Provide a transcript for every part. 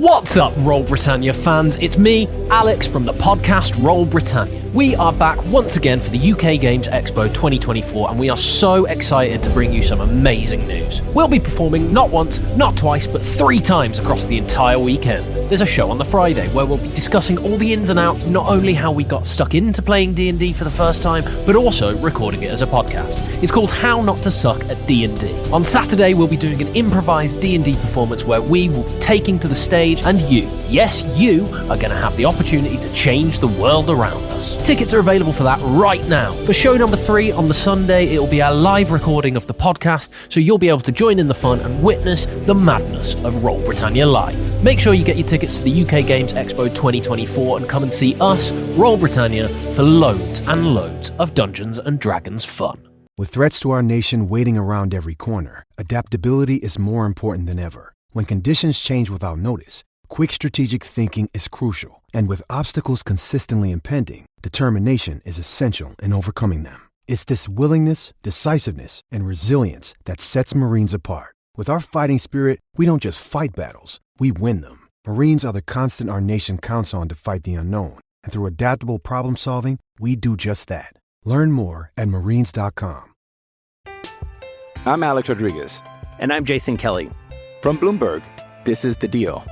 What's up, Roll Britannia fans? It's me, Alex, from the podcast Roll Britannia. We are back once again for the UK Games Expo 2024, and we are so excited to bring you some amazing news. We'll be performing not once, not twice, but 3 times across the entire weekend. There's a show on the Friday where we'll be discussing all the ins and outs of not only how we got stuck into playing D&D for the first time, but also recording it as a podcast. It's called How Not to Suck at D&D. On Saturday, we'll be doing an improvised D&D performance where we will be taking to the stage, and you, yes, you, are going to have the opportunity to change the world around us. Tickets are available for that right now. For show number 3 on the Sunday, it will be our live recording of the podcast, so you'll be able to join in the fun and witness the madness of Roll Britannia Live. Make sure you get your tickets to the UK Games Expo 2024 and come and see us, Roll Britannia, for loads and loads of Dungeons and Dragons fun. With threats to our nation waiting around every corner, adaptability is more important than ever. When conditions change without notice, quick strategic thinking is crucial. And with obstacles consistently impending, determination is essential in overcoming them. It's this willingness, decisiveness, and resilience that sets Marines apart. With our fighting spirit, we don't just fight battles, we win them. Marines are the constant our nation counts on to fight the unknown. And through adaptable problem solving, we do just that. Learn more at marines.com. I'm Alex Rodriguez. And I'm Jason Kelly. From Bloomberg, this is The Deal.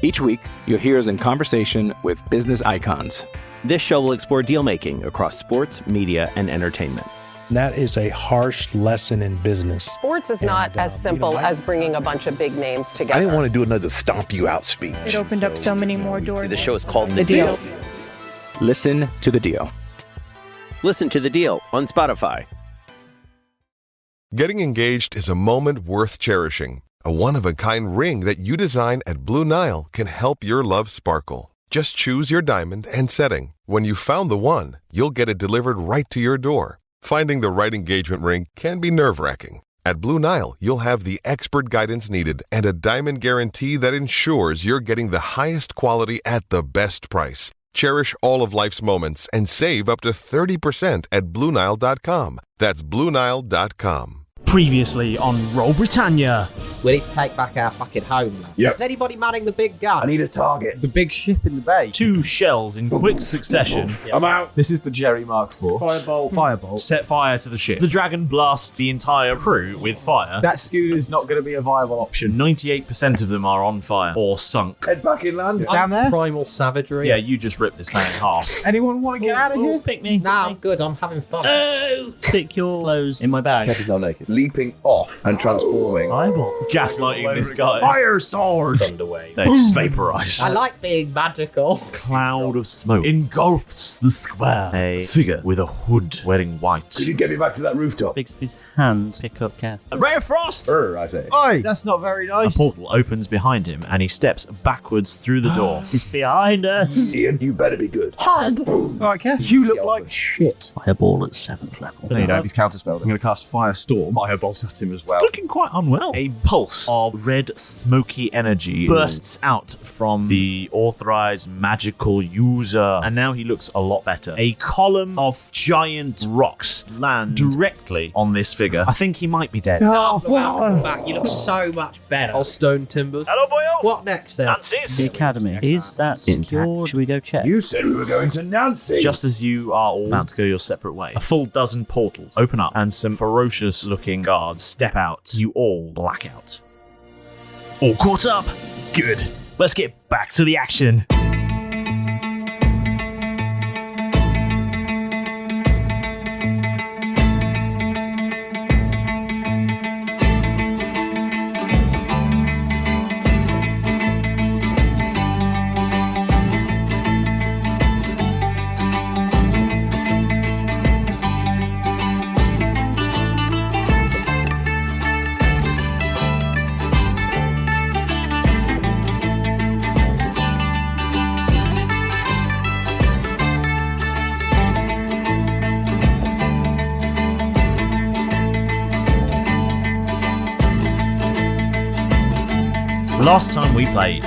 Each week, you'll hear us in conversation with business icons. This show will explore deal-making across sports, media, and entertainment. That is a harsh lesson in business. Sports is not as simple as bringing a bunch of big names together. I didn't want to do another stomp you out speech. It opened up so many more doors. The show is called The Deal. Listen to The Deal. Listen to The Deal on Spotify. Getting engaged is a moment worth cherishing. A one-of-a-kind ring that you design at Blue Nile can help your love sparkle. Just choose your diamond and setting. When you've found the one, you'll get it delivered right to your door. Finding the right engagement ring can be nerve-wracking. At Blue Nile, you'll have the expert guidance needed and a diamond guarantee that ensures you're getting the highest quality at the best price. Cherish all of life's moments and save up to 30% at BlueNile.com. That's BlueNile.com. Previously on Roll Britannia. We need to take back our fucking home now. Yep. Is anybody manning the big gun? I need a target. The big ship in the bay. 2 shells in quick succession. I'm out. This is the Jerry Mark IV. Firebolt. Set fire to the ship. The dragon blasts the entire crew with fire. That schooner's not going to be a viable option. 98% of them are on fire or sunk. Head back inland. Down there? Primal savagery. Yeah, you just ripped this man in half. Anyone want to get out of here? Pick me. Nah, I'm good. I'm having fun. Oh! Stick your clothes in my bag. Kevin's now naked. Leaping off and transforming. Eyeball. Gaslighting this guy. Fire sword! Thunderwave. They just vaporize. I like being magical. Cloud of smoke engulfs the square. A figure with a hood wearing white. Could you get me back to that rooftop? Bixby's hands pick up Kath. A ray of frost! I say. Oi, that's not very A nice. portal opens behind him and he steps backwards through the door. He's behind us. Ian, you better be good. Alright, Kev, you look like shit. Fireball at 7th level. No, you don't. He's counterspelled. I'm going to cast Firestorm. Firebolt at him as well. Looking quite unwell. A pulse of red, smoky energy bursts out from the authorized magical user, and now he looks a lot better. A column of giant rocks land directly on this figure. I think he might be dead. Welcome back. You look so much better. All stone timbers. Hello, boyo. What next then? The academy. Is that secured? Should we go check? You said we were going to Nancy. Just as you are all about to go your separate ways, a full dozen portals open up and some ferocious-looking guards step out. You all black out. All caught up? Good. Let's get back to the action. Last time we played,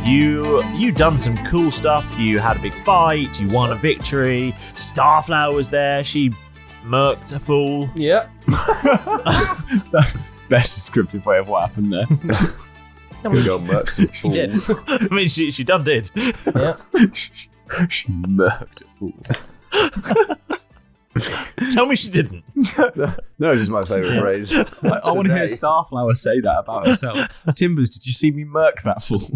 you done some cool stuff. You had a big fight. You won a victory. Starflower was there. She murked a fool. Yep. Best descriptive way of what happened there. Good girl murked some She did. fools. I mean, she done did. Yeah. She murked a fool. Tell me she didn't. No, it's just my favourite phrase. I want to hear Starflower say that about herself. Timbers, did you see me murk that fool?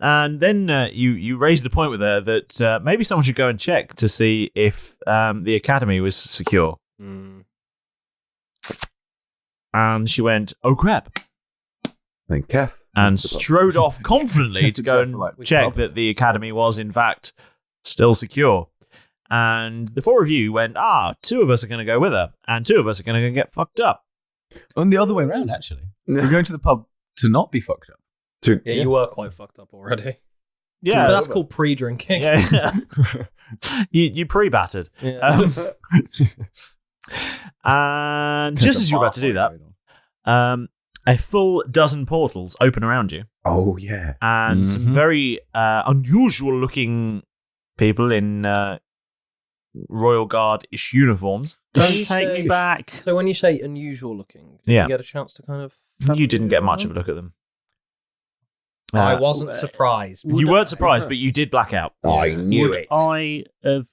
And then you raised the point with her that maybe someone should go and check to see if the academy was secure. And she went, "Oh crap!" Then Keth and strode off confidently to go and check that the academy was in fact still secure. And the four of you went, 2 of us are going to go with her, and 2 of us are going to get fucked up. And the other way around, actually. We're going to the pub to not be fucked up. Yeah, you were quite fucked up already. Yeah, but that's called pre-drinking. Yeah. you pre-battered. Yeah. And just as you're about to do that, a full dozen portals open around you. Oh, yeah. And some very unusual-looking people in Royal Guard-ish uniforms. Don't take me back. So when you say unusual looking, did you get a chance to kind of... You didn't get much of a look at them. I wasn't surprised. You weren't surprised, but you did black out. I knew it. I have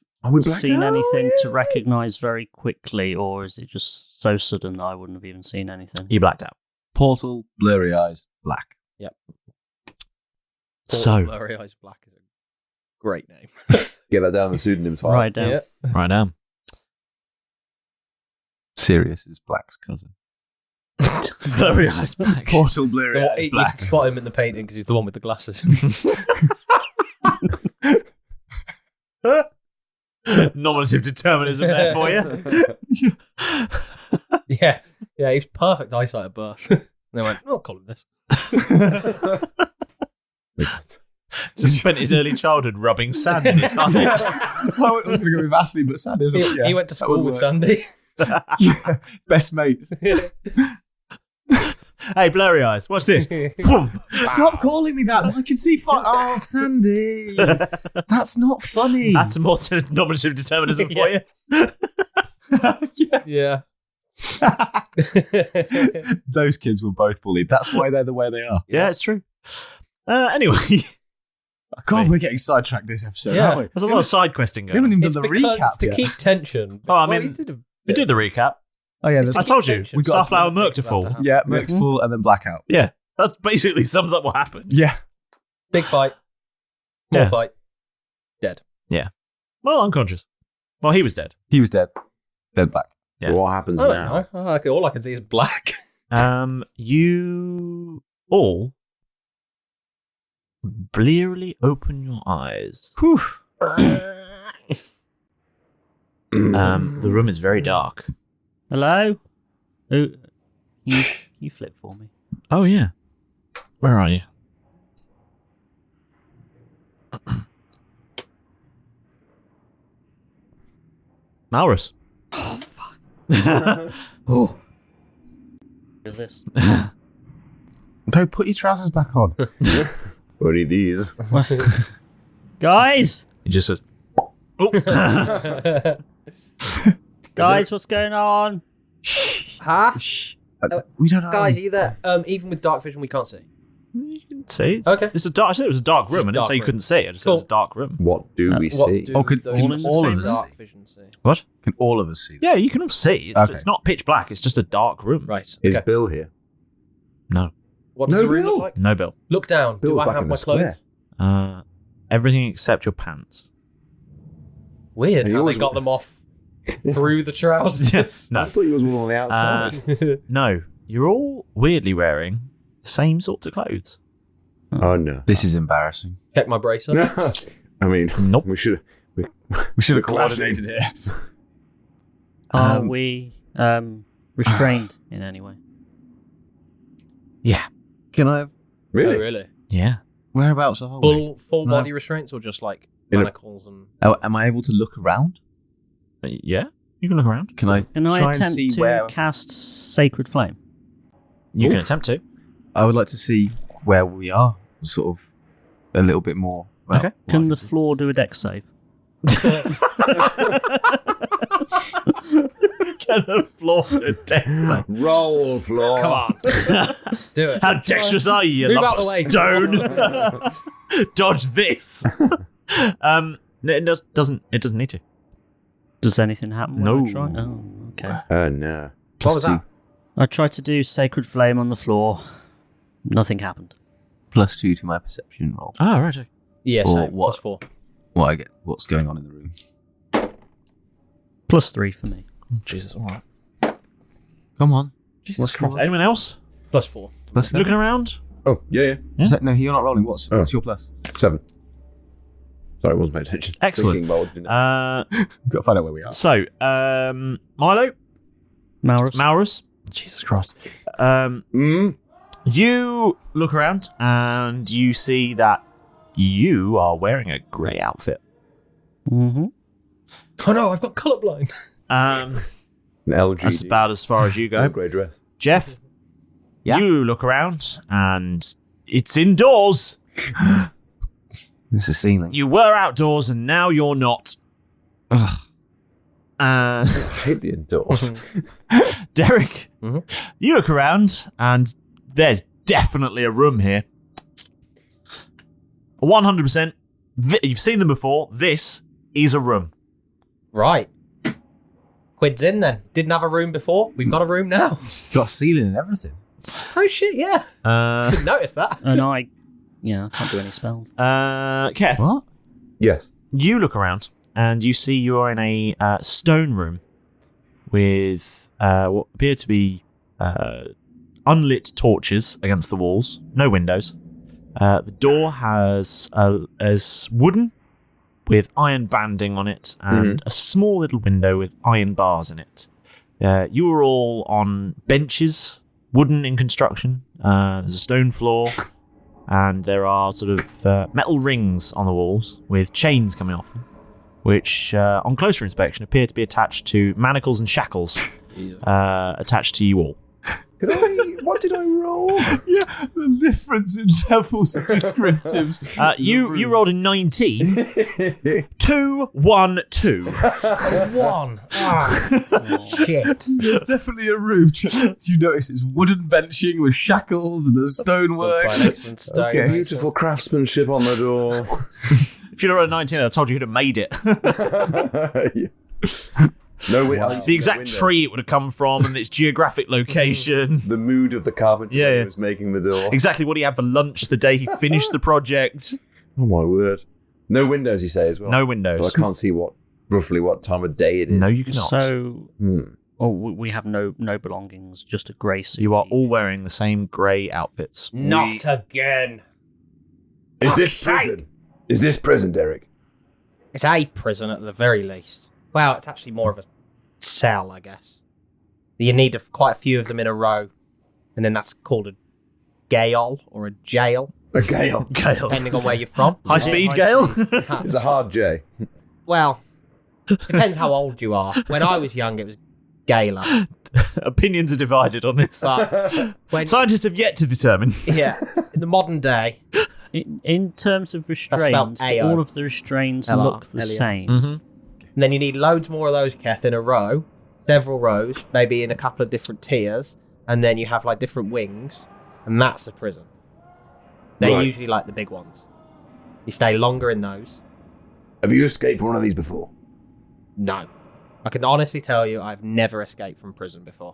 seen anything to recognise very quickly, or is it just so sudden that I wouldn't have even seen anything? You blacked out. Portal, blurry eyes, black. Yep. So Blurry Eyes Black is a great name. Get that down in the pseudonyms file. Right down. Yeah. Right down. Sirius is Black's cousin. Blurry Eyes Black. Portal, blurry eyes, You black. can spot him in the painting because he's the one with the glasses. Nominative determinism there for you. Yeah, he's perfect eyesight at birth. And they went, I'll call him this. Just spent his early childhood rubbing sand in his eyes. Well, we're going to go with Vaseline, but Sandy isn't. He went to school with Sandy. Yeah, best mates. Hey, Blurry Eyes, watch this. Boom. Stop calling me that. I can see. Oh, Sandy. That's not funny. That's a more nominative determinism for you. Yeah. Those kids were both bullied. That's why they're the way they are. Yeah, it's true. Anyway. God, we're getting sidetracked this episode, Yeah. aren't we? There's a lot of side questing We going haven't on. even done the recap to yet. keep tension. Oh, I Well, mean, he did a we did the recap. Oh, yeah. I told you. We got Starflower Merc to fall. Yeah, Merc's full and then blackout. Yeah. That basically sums up what happened. Yeah. Big fight. More Yeah. fight. Dead. Yeah. Well, unconscious. Well, he was dead. He was dead. Dead black. Yeah. What happens I now? don't know. All I can see is black. You all blearily open your eyes. Whew. The room is very dark. Hello? You flip for me. Oh, yeah. Where are you? Malrus. Oh, fuck. Oh. Do this. Don't put your trousers back on. What are these? Guys! He just says, oh. Guys, what's going on? Huh? We don't know. Guys, are you there? Even with dark vision, we can't see. You can see. It's, Okay. It's a dark, I said it was a dark room. I didn't Dark say you room. couldn't see it. I just said it was a dark room. What do we see? Can all of us dark see? vision see? What? Can all of us see? Yeah, you can all see. It's, Okay. it's not pitch black. It's just a dark room. Right. Is Okay. Bill here? No. What does No the room Bill? look like? No, Bill. Look down. Bill's Do I back have in my the clothes? square. Everything except your pants. Weird He how they always- got them off through the trousers. Yes. I No. thought he was all on the outside. No. You're all weirdly wearing the same sorts of clothes. Oh no, this is embarrassing. Check my brace up. I mean, Nope. we should have coordinated here. Are we restrained in any way? Yeah. Can I have Oh, really? Yeah. whereabouts are we? Full Can I body have- restraints or just like In a- manacles and... Oh, am I able to look around? Yeah. You can look around. Can I? Can I try and attempt see to where? cast Sacred Flame? You can Oof. attempt to. I would like to see where we are, sort of a little bit more. Well, Okay. Can the floor do a dex save? Get the floor to death. Roll floor. Come on. Do it. How dexterous are you, you Move lump out of the way. stone? Dodge this. No, it doesn't need to. Does anything happen when No. I try? Oh, okay. No. What was that? I tried to do Sacred Flame on the floor. Nothing happened. +2 to my perception roll. Oh, right. Okay. Yeah, Or so what? +4. What I get? What's going on in the room? +3 for me. Jesus, all right. Come on. Jesus Christ. Anyone else? +4. Looking around? Oh, yeah. No, you're not rolling. What's your plus? 7. Sorry, I wasn't paying attention. Excellent. Thinking about what to do next. We've got to find out where we are. So, Milo? Maurus? Jesus Christ. You look around and you see that you are wearing a grey outfit. Mm-hmm. Oh no, I've got colourblind. An LG. That's about as far as you go. Grey dress. Jeff, you look around and it's indoors. It's a ceiling. You were outdoors and now you're not. Ugh. I hate the indoors. Derek, you look around and there's definitely a room here. 100%. You've seen them before. This is a room. Right. Quid's in then. Didn't have a room before. We've got a room now. It's got a ceiling and everything. Oh shit, yeah. Didn't notice that. And I can't do any spells. Kev. What? Yes. You look around and you see you are in a stone room with what appear to be unlit torches against the walls. No windows. The door is wooden with iron banding on it and a small little window with iron bars in it. You are all on benches, wooden in construction. There's a stone floor and there are sort of metal rings on the walls with chains coming off them, which on closer inspection appear to be attached to manacles and shackles attached to you all. What did I roll? Yeah, the difference in levels of descriptives. You rolled a 19. 2, 1, 2. 1. Oh, shit. There's definitely a room. You notice it's wooden benching with shackles and there's stonework. Okay. Beautiful craftsmanship on the door. If you'd rolled a 19, I told you who'd have made it. No, the exact tree it would have come from and its geographic location. The mood of the carpenter when he was making the door. Exactly what he had for lunch the day he finished the project. Oh my word. No windows, you say, as well? No windows. So I can't see roughly what time of day it is. No, you cannot. So, we have no belongings, just a grey suit. You are all wearing the same grey outfits. Not again. Is this prison? Is this prison, Derek? It's a prison at the very least. Well, it's actually more of a cell, I guess. You need quite a few of them in a row, and then that's called a gaol or a jail. A gaol. Depending on where you're from. High speed gaol? It's a hard J. Well, depends how old you are. When I was young, it was gaoler. Opinions are divided on this. But scientists have yet to determine. Yeah. In the modern day. In terms of restraints, do all of the restraints look the same? Mm-hmm. And then you need loads more of those, Keth, in a row. Several rows, maybe in a couple of different tiers. And then you have like different wings. And that's a prison. They're usually like the big ones. You stay longer in those. Have you escaped from one of these before? No. I can honestly tell you I've never escaped from prison before.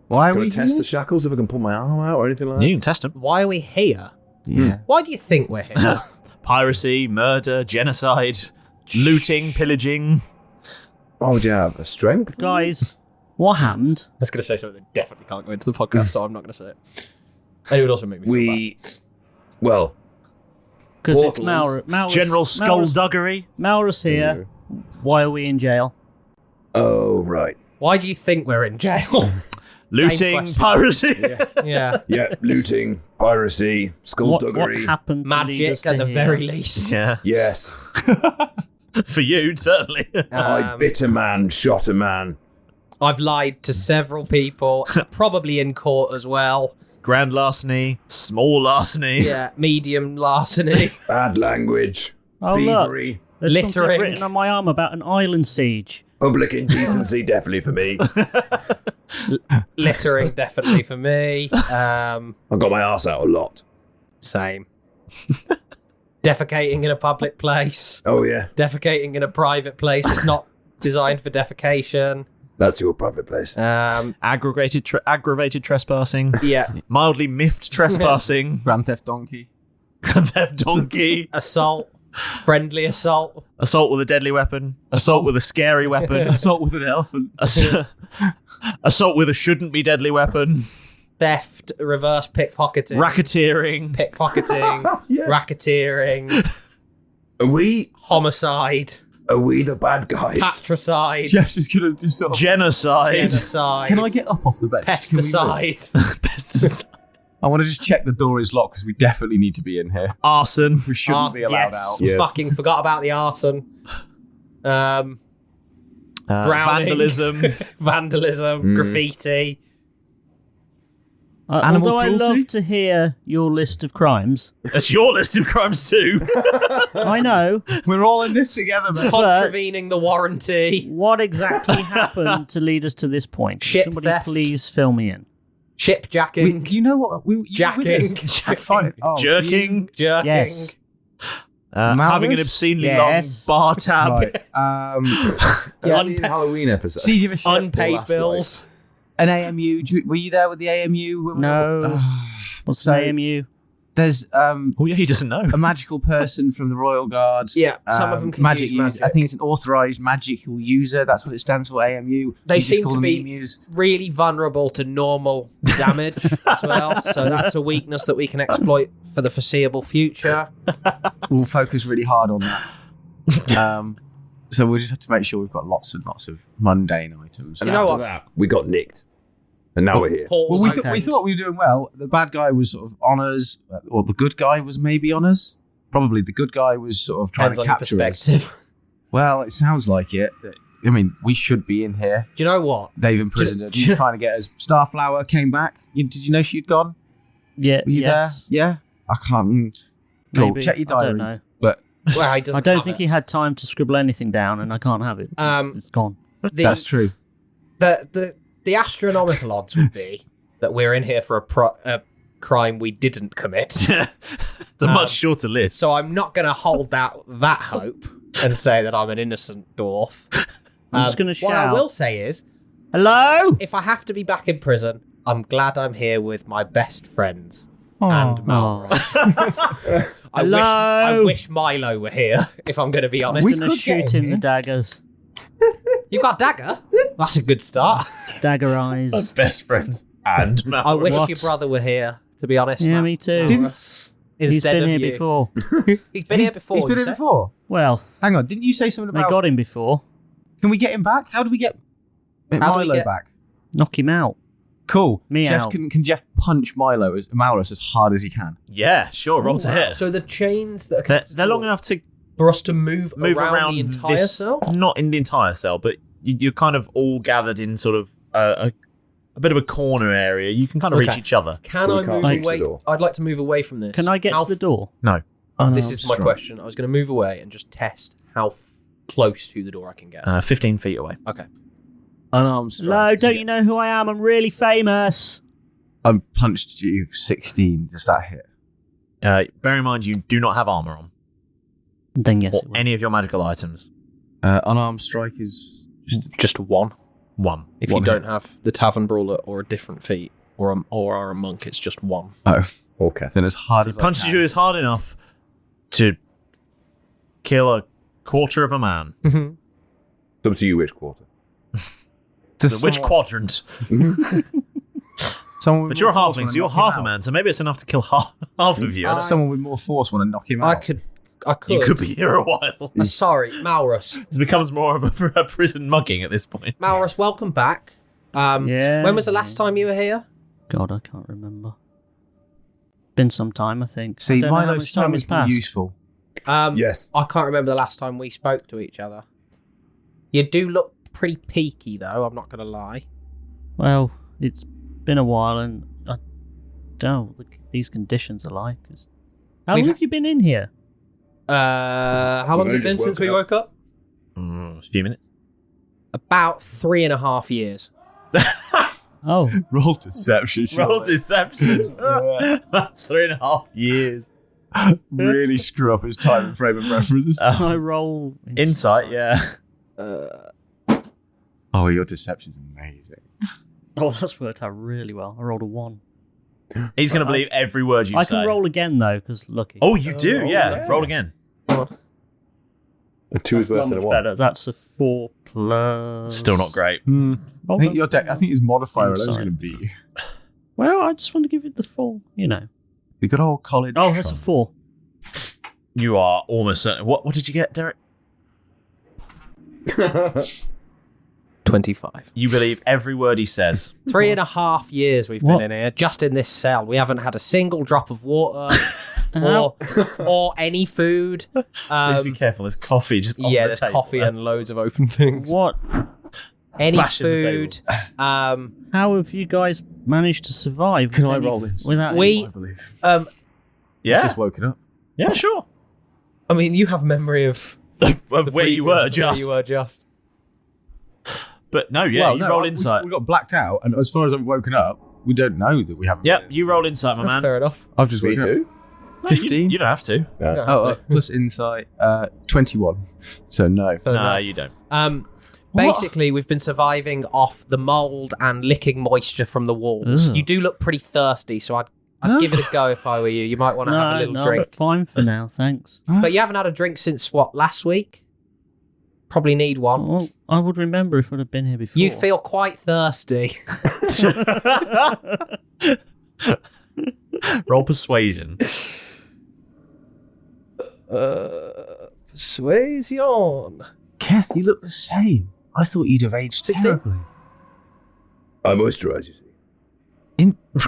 Why are we test the shackles if I can pull my arm out or anything like that? You can test them. Why are we here? Yeah. Why do you think we're here? Piracy, murder, genocide, looting, pillaging. Why would you have a strength? Guys, what happened? I was going to say something that definitely can't go into the podcast, so I'm not going to say it. And it would also make me feel bad. Well, because it's Maurus. General skullduggery. Maurus here. Why are we in jail? Oh, right. Why do you think we're in jail? Looting, piracy. Yeah. Yeah, looting, piracy, skullduggery. What happened to lead Magic us at to the here? very least. Yeah. Yes. For you, certainly. I bit a man, shot a man. I've lied to several people, probably in court as well. Grand larceny, small larceny. Yeah, medium larceny. Bad language. Oh, thievery. look. There's something Littering. written on my arm about an island siege. Public indecency, definitely for me. Littering, definitely for me. I've got my arse out a lot. Same. Defecating in a public place. Oh, yeah. Defecating in a private place that's not designed for defecation. That's your private place. Aggravated trespassing. Yeah. Mildly miffed trespassing. Grand Theft Donkey. Grand Theft Donkey. Assault. Friendly assault. Assault with a deadly weapon. Assault with a scary weapon. Assault with an elephant. Assault with a shouldn't be deadly weapon. Theft, reverse pickpocketing. Racketeering. Pickpocketing. Yeah. Racketeering. Are we Homicide. Are we the bad guys? Patricide. Jeff's just gonna do sort of Genocide. Genocide. Can I get up off the bench? Pesticide. Pesticide. I want to just check the door is locked because we definitely need to be in here. Arson. We shouldn't be allowed out. Yes. Fucking forgot about the arson. Drowning. Vandalism. Graffiti. Animal Although cruelty? I love to hear your list of crimes. That's your list of crimes too. I know. We're all in this together, man. Contravening the warranty. What exactly happened to lead us to this point? Ship Somebody theft. please fill me in. Shipjacking. You know what? Jacking. Fine. Oh, Jerking. Jerking. Yes. Having an obscenely Yes. long bar tab. Right. Yeah, the Halloween episode. See, give a shit. Unpaid bills. An AMU. Were you there with the AMU? No. What's So- the AMU? There's Oh yeah, he doesn't know. a magical person from the Royal Guard. Yeah, some of them can use magic. I think it's an authorized magical user. That's what it stands for. AMU. They You just seem call to them be emus. really vulnerable to normal damage as well. So that's a weakness that we can exploit for the foreseeable future. We'll focus really hard on that. So we'll just have to make sure we've got lots and lots of mundane items. You know what? That, we got nicked. And now we're here. Well, we thought we were doing well. The bad guy was sort of on us, or the good guy was maybe on us. Probably the good guy was sort of trying Depends to on capture your us. perspective. Well, it sounds like it. I mean, we should be in here. Do you know what? They've imprisoned her. She's trying to get us. Starflower came back. Did you know she'd gone? Yeah. Were you yes. there? Yeah. I can't. Cool. Maybe. Check your diary. I don't know. But Well, he doesn't I don't have think it. he had time to scribble anything down, and I can't have it. It's gone. that's true. The astronomical odds would be that we're in here for a crime we didn't commit. It's a much shorter list. So I'm not going to hold out that hope and say that I'm an innocent dwarf. I'm just going to What I shout. will say is, Hello? if I have to be back in prison, I'm glad I'm here with my best friends and Malros. I wish Milo were here, if I'm going to be honest. I'm going to shoot him the daggers. You got dagger? That's a good start. Dagger eyes. Best friends and I wish What? your brother were here, to be honest. Yeah, Matt. me too. Malros. He's Instead been of here you. before. He's been here before. He's been you here said? before. Well, Hang on. Didn't you say something they about? got him before. Can we get him back? How do we get How do we Milo get- back? Knock him out. Cool. Me Jeff, out. Can Jeff punch Malrus as hard as he can? Yeah, sure. Roll to hit. So the chains that are They're long enough to for us to move around the this, entire cell? Not in the entire cell, but you're kind of all gathered in sort of a bit of a corner area. You can kind of reach Okay. each other. Can I move away? I'd like to move away from this. Can I get to the door? No. This is my question. I was going to move away and just test how close to the door I can get. 15 feet away. Okay. Unarmed Hello, don't you know who I am? I'm really famous. I punched you 16. Does that hit? Bear in mind, you do not have armor on. Then yes, Or it will. any of your magical items. Unarmed strike is Just one. One. If One you hit. don't have the tavern brawler or a different feat or are a monk, it's just one. Oh, okay. Then as hard as I Punches can. you as hard enough to kill a quarter of a man. It's up to you which quarter. Which quadrant? Someone But with you're a more force halfling, wanna so you're knock him half a out. man, so maybe it's enough to kill half of you. Someone with more force want to knock him out. I could. You could be here a while. Sorry, Malrus. It becomes more of a prison mugging at this point. Malrus, welcome back. Yeah. When was the last time you were here? God, I can't remember. Been some time, I think. See, I don't know how Milo's much so time has much more passed. useful. Yes. I can't remember the last time we spoke to each other. You do look pretty peaky, though. I'm not going to lie. Well, it's been a while, and I don't know what these conditions are like. How long have you been in here? How long has it been since we woke up? A few minutes. About 3.5 years. Oh. Roll deception. Roll deception. 3.5 years. Really screw up his time and frame of reference. I roll insight, yeah. Oh, your deception's amazing. Oh, that's worked out really well. I rolled a 1. He's going to believe every word you I say. can roll again, though, because lucky. Oh, you do? Yeah. Roll again. A 2 is less than a 1. Better. That's a 4 plus... Still not great. I think your deck. I think his modifier alone is Inside. going to beat you. Well, I just want to give it the full, you know. The good old college. Oh, that's a 4. You are almost certain. What did you get, Derek? 25. You believe every word he says. 3.5 years we've been in here, just in this cell. We haven't had a single drop of water or any food. Please be careful. There's coffee just on the there's table. coffee and loads of open things. What? Any Bashing the food. How have you guys managed to survive? Can I roll this? Without I believe. Yeah. You've just woken up. Yeah, sure. I mean, you have memory of where you were just. But no, yeah, Well, you no, roll insight. We got blacked out, and as far as I've woken up, we don't know that we haven't. Yep, you roll insight, my man. Fair enough. I've just Me woken too. up. No, 15. You don't have to. Plus insight, 21. So no. No, you don't. Basically, we've been surviving off the mold and licking moisture from the walls. Ugh. You do look pretty thirsty, so I'd give it a go if I were you. You might want to have a little drink. Fine for now, thanks. But you haven't had a drink since, what, last week? Probably need one. Well, I would remember if I'd have been here before. You feel quite thirsty. Roll persuasion. Persuasion. Keth, you look the same. I thought you'd have aged 16? terribly. I moisturise, you see.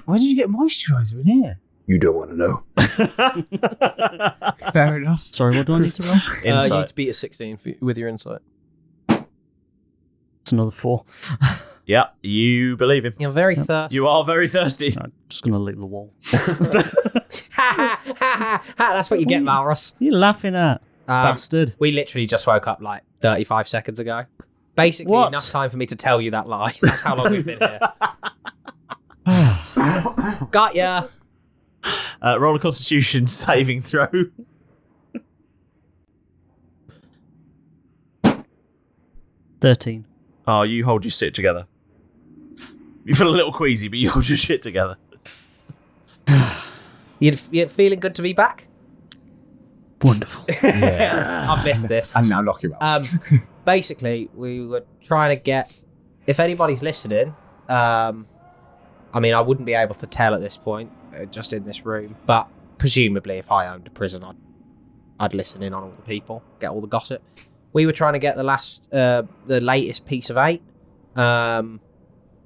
Where did you get moisturiser in here? You don't want to know. Fair enough. Sorry, what do I need to roll? You Insight. need to beat a 16 with your insight. It's another 4. Yeah, you believe him. You're very thirsty. You are very thirsty. I'm just going to lick the wall. That's what you get, Malrus. What are you laughing at, bastard? We literally just woke up like 35 seconds ago. Basically, What? enough time for me to tell you that lie. That's how long we've been here. Got ya. Roll a Constitution saving throw. $13. Oh, you hold your shit together. You feel a little queasy, but you hold your shit together. You're feeling good to be back? Wonderful. Yeah. I've missed this. And now knock him out. Basically, we were trying to get... If anybody's listening, I mean, I wouldn't be able to tell at this point, just in this room, but presumably if I owned a prison, I'd listen in on all the people, get all the gossip. We were trying to get the latest piece of 8.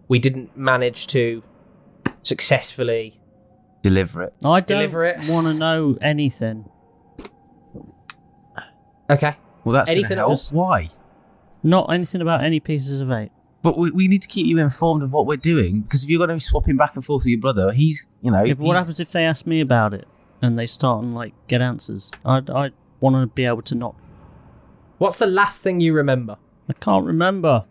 We didn't manage to successfully Deliver it. I Deliver it. don't want to know anything. Okay. Well, that's Anything gonna help. else? Why? Not anything about any pieces of 8. But we need to keep you informed of what we're doing, because if you're going to be swapping back and forth with your brother, he's, you know... Yeah, but what happens if they ask me about it and they start and, like, get answers? I want to be able to not... What's the last thing you remember? I can't remember.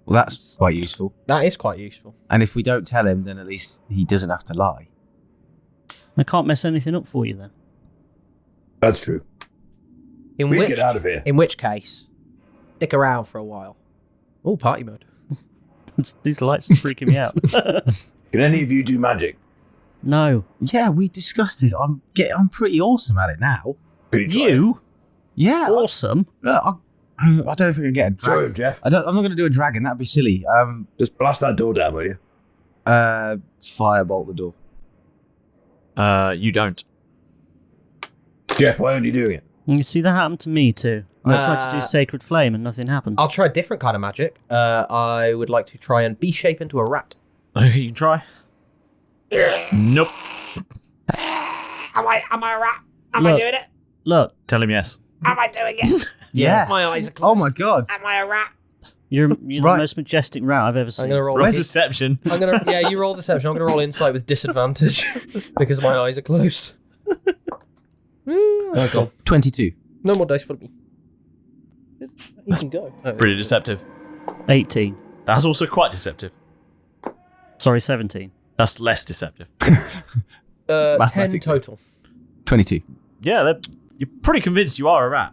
Well, that's quite useful. That is quite useful. And if we don't tell him, then at least he doesn't have to lie. I can't mess anything up for you then. That's true. We get out of here. In which case, stick around for a while. Oh, party mode. These lights are freaking me out. Can any of you do magic? No. Yeah, we discussed this. I'm pretty awesome at it now. You? Yeah. Awesome? I don't think I can get a Show dragon. him, Jeff. I'm not going to do a dragon. That'd be silly. Just blast that door down, will you? Firebolt the door. You don't. Jeff, why aren't you doing it? You see, that happened to me too. I tried to do Sacred Flame and nothing happened. I'll try a different kind of magic. I would like to try and B-shape into a rat. You can try. Nope. Am I a rat? Am I doing it? Look. Tell him yes. Am I doing it? Yes. My eyes are closed. Oh my god. Am I a rat? You're the most majestic rat I've ever seen. I'm gonna roll deception. Yeah, you roll deception. I'm gonna roll insight with disadvantage because my eyes are closed. Let's go. 22. No more dice for me. You can go. Pretty deceptive. 18. That's also quite deceptive. Sorry, 17. That's less deceptive. 10 total. 22. Yeah, you're pretty convinced you are a rat.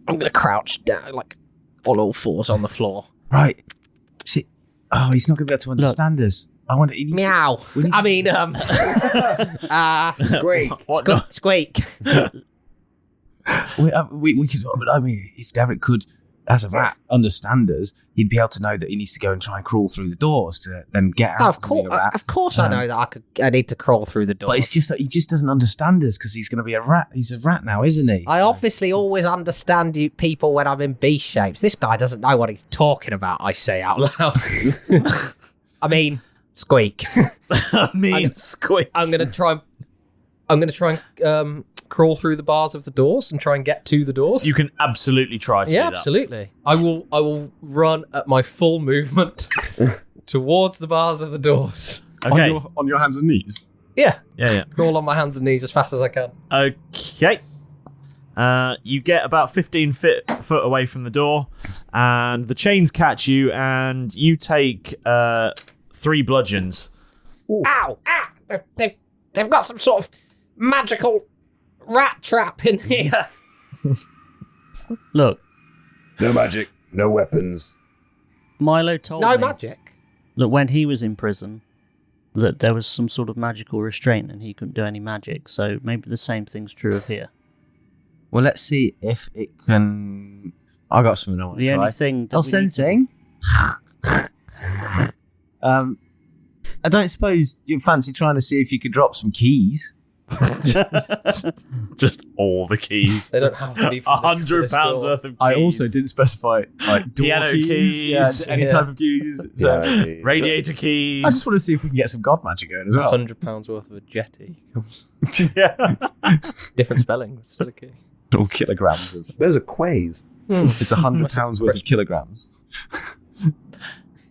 I'm going to crouch down, like, on all fours on the floor. Right. See, he's not going to be able to understand us. I wonder. Meow. Squeak. Squeak. We could. I mean, if Derek could, as a rat, understand us, he'd be able to know that he needs to go and try and crawl through the doors to then get out. Of course, I know that I need to crawl through the doors. But it's just that he just doesn't understand us because he's going to be a rat. He's a rat now, isn't he? I obviously always understand you people when I'm in beast shapes. This guy doesn't know what he's talking about. I say out loud. I mean, squeak. Squeak. I'm gonna try and crawl through the bars of the doors and try and get to the doors. You can absolutely try to do that. Absolutely. I will run at my full movement towards the bars of the doors. Okay. On your hands and knees? Yeah. Yeah. Crawl on my hands and knees as fast as I can. Okay. You get about 15 foot away from the door, and the chains catch you, and you take 3 bludgeons. Ooh. Ow! They've got some sort of magical rat trap in here. Look. No magic, no weapons. Milo told me. No magic? Look, when he was in prison, that there was some sort of magical restraint and he couldn't do any magic. So maybe the same thing's true of here. Well, let's see if it can. I got something I want to try. The only thing. Sensing. I don't suppose you fancy trying to see if you could drop some keys. Just all the keys. They don't have to be £100 worth of keys. I also didn't specify like door piano keys, any type of keys, radiator keys. I just want to see if we can get some god magic going as well. £100 worth of a jetty comes. Yeah. Different spelling, but still a key. All kilograms of. There's a quays. It's £100 worth of kilograms.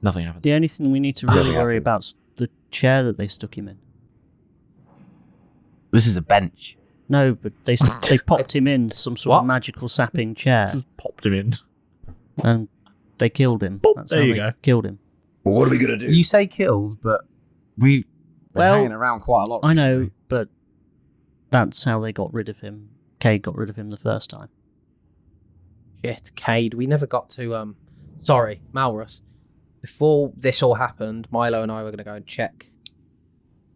Nothing happened. The only thing we need to really worry about is the chair that they stuck him in. This is a bench. No, but they popped him in some sort of magical sapping chair. Just popped him in. And they killed him. Boop, That's there how you they go. Killed him. Well, what are we going to do? You say killed, but we've been hanging around quite a lot. I know, recently. but that's how they got rid of him. Cade got rid of him the first time. Shit, Cade, we never got to, sorry, Malrus. Before this all happened, Milo and I were going to go and check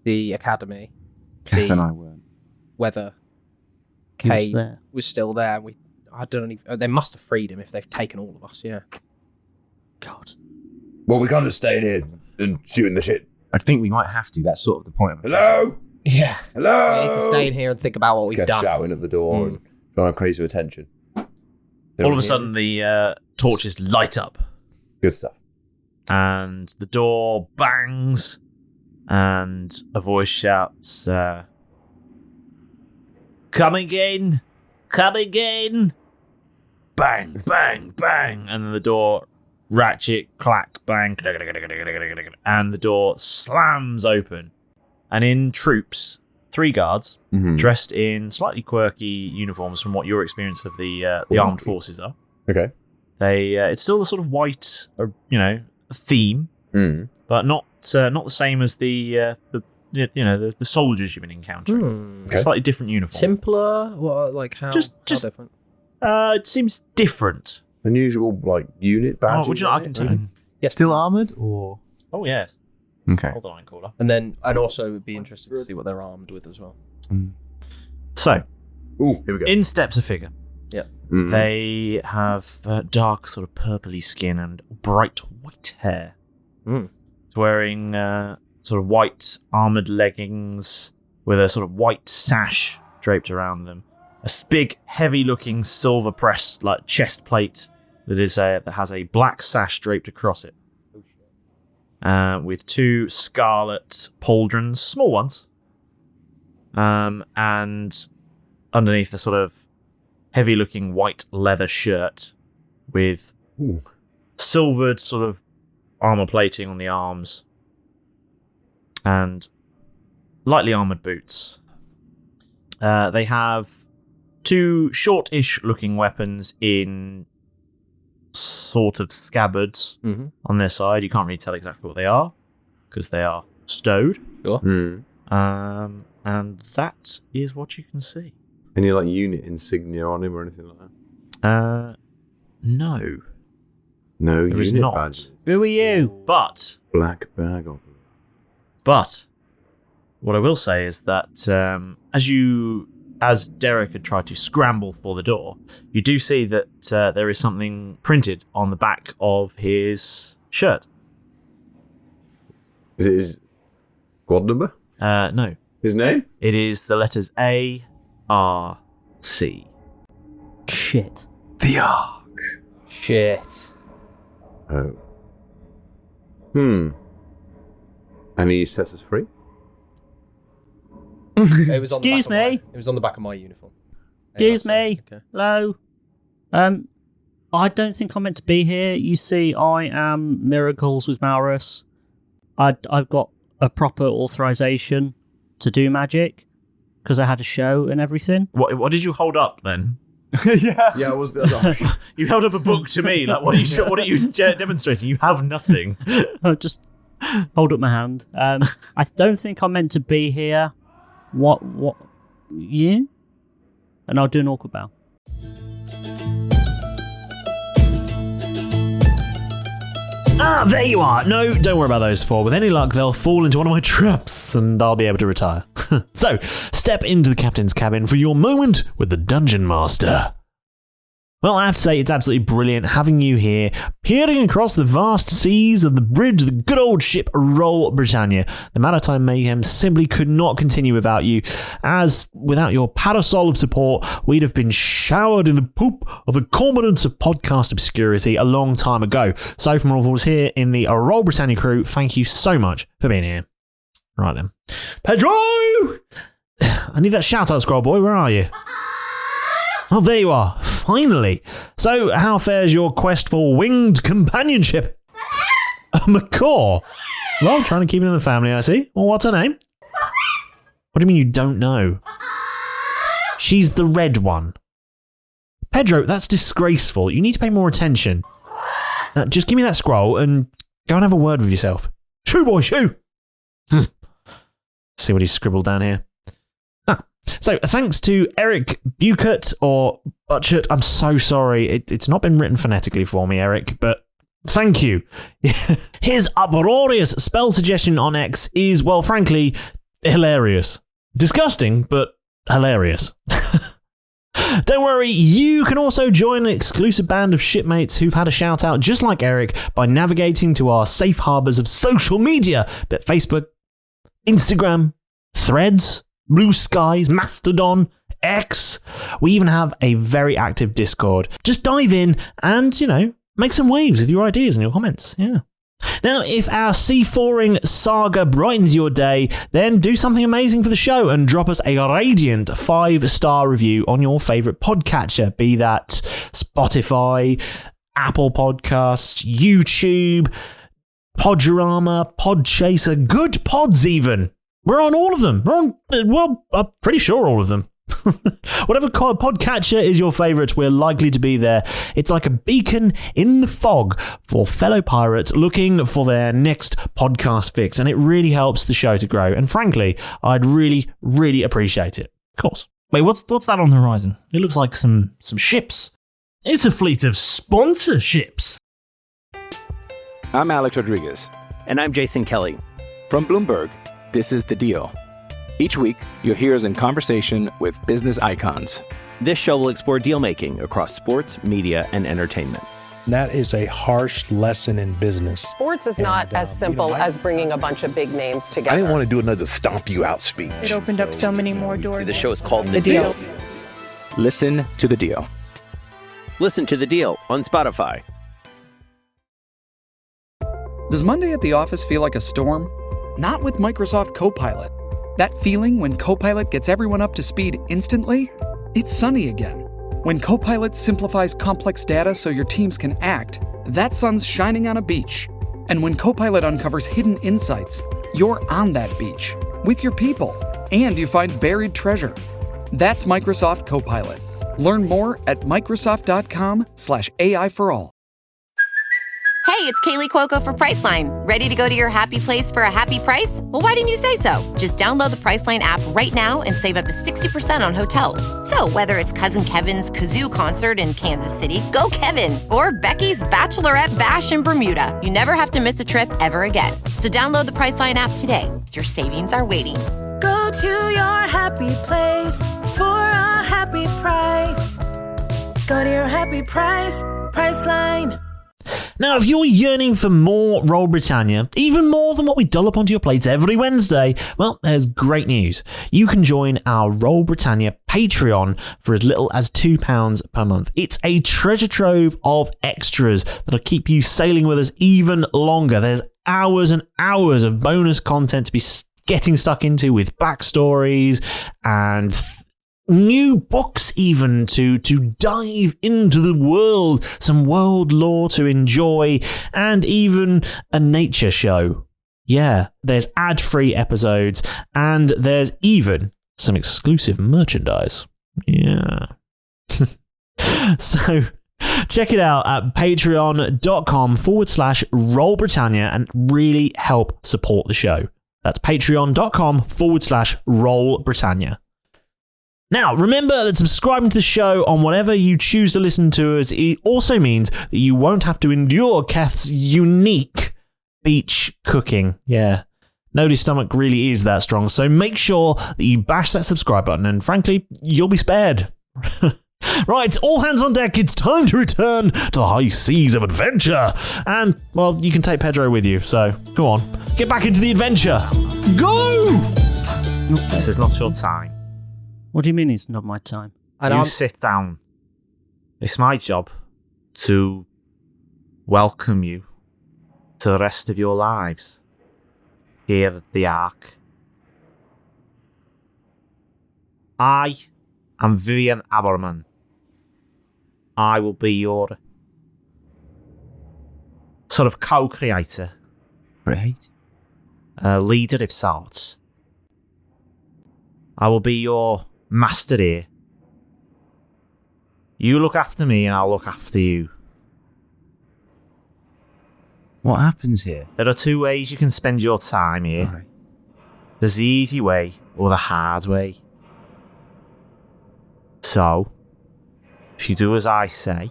the academy. Kath and I weren't. Whether He was Cade there. was still there. I don't even, they must have freed him if they've taken all of us, yeah. God. Well, we can't just stay in here and shooting the shit. I think we might have to. That's sort of the point of it. Hello? Yeah. Hello? We need to stay in here and think about what we've Kev done. shouting at the door and trying to crazy attention. All of a sudden, the torches light up. Good stuff. And the door bangs, and a voice shouts, "Come again! Come again!" Bang, bang, bang, and then the door ratchet, clack, bang, and the door slams open. And in troops, 3 guards, dressed in slightly quirky uniforms from what your experience of the armed forces are. Okay. It's still the sort of white, theme, but not the same as the soldiers you've been encountering. Okay. Slightly different uniform. Simpler? What, like how? Just how different? It seems different. Unusual, like unit badges. Would you like I can tell you? Yeah. Still armoured or? Oh yes. Okay. Hold on, caller. And also would be interested to see what they're armed with as well. So, here we go. In steps a figure. Yeah. Mm-hmm. They have dark, sort of purpley skin and bright white hair. Mm. He's wearing sort of white armoured leggings with a sort of white sash draped around them. A big, heavy-looking silver-pressed like chest plate that has a black sash draped across it. With 2 scarlet pauldrons, small ones. And underneath the sort of heavy-looking white leather shirt with silvered sort of armor plating on the arms and lightly armored boots. They have 2 shortish looking weapons in sort of scabbards on their side. You can't really tell exactly what they are because they are stowed. Sure. And that is what you can see. Any like unit insignia on him or anything like that? No. No There is unit not. badge. Who are you? But Black bag. But what I will say is that as Derek had tried to scramble for the door, you do see that there is something printed on the back of his shirt. Is it his squad number? No. His name? It is the letters A-R-C. Shit. The Ark. Shit. Oh. And he sets us free? It was on the Excuse back me. It was on the back of my uniform. Excuse me. Okay. Hello. I don't think I'm meant to be here. You see, I am Miracles with Maurus. I've got a proper authorization to do magic because I had a show and everything. What did you hold up then? Yeah, it was the other option. You held up a book to me. Like, what are you demonstrating? You have nothing. Just hold up my hand. I don't think I'm meant to be here. What? You? And I'll do an awkward bow. Ah, there you are. No, don't worry about those four. With any luck, they'll fall into one of my traps and I'll be able to retire. So, step into the captain's cabin for your moment with the Dungeon Master. Well, I have to say, it's absolutely brilliant having you here, peering across the vast seas of the bridge of the good old ship Roll Britannia. The Maritime Mayhem simply could not continue without you, as without your parasol of support, we'd have been showered in the poop of the cormorants of podcast obscurity a long time ago. So from all of us here in the Roll Britannia crew, thank you so much for being here. Right then. Pedro! I need that shout-out scroll, boy. Where are you? Oh, there you are. Finally. So, how fares your quest for winged companionship? A macaw. Well, trying to keep it in the family, I see. Well, what's her name? What do you mean you don't know? She's the red one. Pedro, that's disgraceful. You need to pay more attention. Just give me that scroll and go and have a word with yourself. Shoo, boy, shoo. See what he's scribbled down here. So, thanks to Eric Buchert or Butchert. I'm so sorry. It's not been written phonetically for me, Eric, but thank you. His uproarious spell suggestion on X is, well, frankly, hilarious. Disgusting, but hilarious. Don't worry, you can also join an exclusive band of shipmates who've had a shout out just like Eric by navigating to our safe harbors of social media, but Facebook, Instagram, Threads, Blue Skies, Mastodon, X. We even have a very active Discord. Just dive in and, make some waves with your ideas and your comments. Yeah. Now, if our C4ing saga brightens your day, then do something amazing for the show and drop us a radiant 5-star review on your favourite podcatcher, be that Spotify, Apple Podcasts, YouTube, Podurama, Podchaser, Good Pods even. We're on all of them. I'm pretty sure all of them. Whatever podcatcher is your favourite, we're likely to be there. It's like a beacon in the fog for fellow pirates looking for their next podcast fix, and it really helps the show to grow. And frankly, I'd really, really appreciate it. Of course. Wait, what's that on the horizon? It looks like some ships. It's a fleet of sponsorships. I'm Alex Rodriguez. And I'm Jason Kelly. From Bloomberg, this is The Deal. Each week, you'll hear us in conversation with business icons. This show will explore deal-making across sports, media, and entertainment. That is a harsh lesson in business. Sports is not as simple as bringing a bunch of big names together. I didn't want to do another stomp you out speech. It opened up so many more doors. The show is called The Deal. Listen to The Deal. Listen to The Deal on Spotify. Does Monday at the office feel like a storm? Not with Microsoft Copilot. That feeling when Copilot gets everyone up to speed instantly? It's sunny again. When Copilot simplifies complex data so your teams can act, that sun's shining on a beach. And when Copilot uncovers hidden insights, you're on that beach with your people, and you find buried treasure. That's Microsoft Copilot. Learn more at Microsoft.com/AI for all. Hey, it's Kaylee Cuoco for Priceline. Ready to go to your happy place for a happy price? Well, why didn't you say so? Just download the Priceline app right now and save up to 60% on hotels. So whether it's Cousin Kevin's Kazoo Concert in Kansas City, go Kevin, or Becky's Bachelorette Bash in Bermuda, you never have to miss a trip ever again. So download the Priceline app today. Your savings are waiting. Go to your happy place for a happy price. Go to your happy price, Priceline. Now, if you're yearning for more Roll Britannia, even more than what we doll up onto your plates every Wednesday, well, there's great news. You can join our Roll Britannia Patreon for as little as £2 per month. It's a treasure trove of extras that'll keep you sailing with us even longer. There's hours and hours of bonus content to be getting stuck into with backstories and new books even to dive into the world, some world lore to enjoy, and even a nature show. Yeah, there's ad-free episodes, and there's even some exclusive merchandise. Yeah. So check it out at patreon.com/Roll Britannia and really help support the show. That's patreon.com/Roll Britannia. Now, remember that subscribing to the show on whatever you choose to listen to us, it also means that you won't have to endure Keth's unique beach cooking. Yeah, nobody's stomach really is that strong, so make sure that you bash that subscribe button, and frankly, you'll be spared. Right, all hands on deck, it's time to return to the high seas of adventure. And, well, you can take Pedro with you, so go on, get back into the adventure. Go! This is not your time. What do you mean it's not my time? You sit down. It's my job to welcome you to the rest of your lives here at the Ark. I am Vivian Aberman. I will be your sort of co-creator. Right. Leader of sorts. I will be your master here. You look after me and I'll look after you. What happens here? There are two ways you can spend your time here. Right. There's the easy way or the hard way. So, if you do as I say,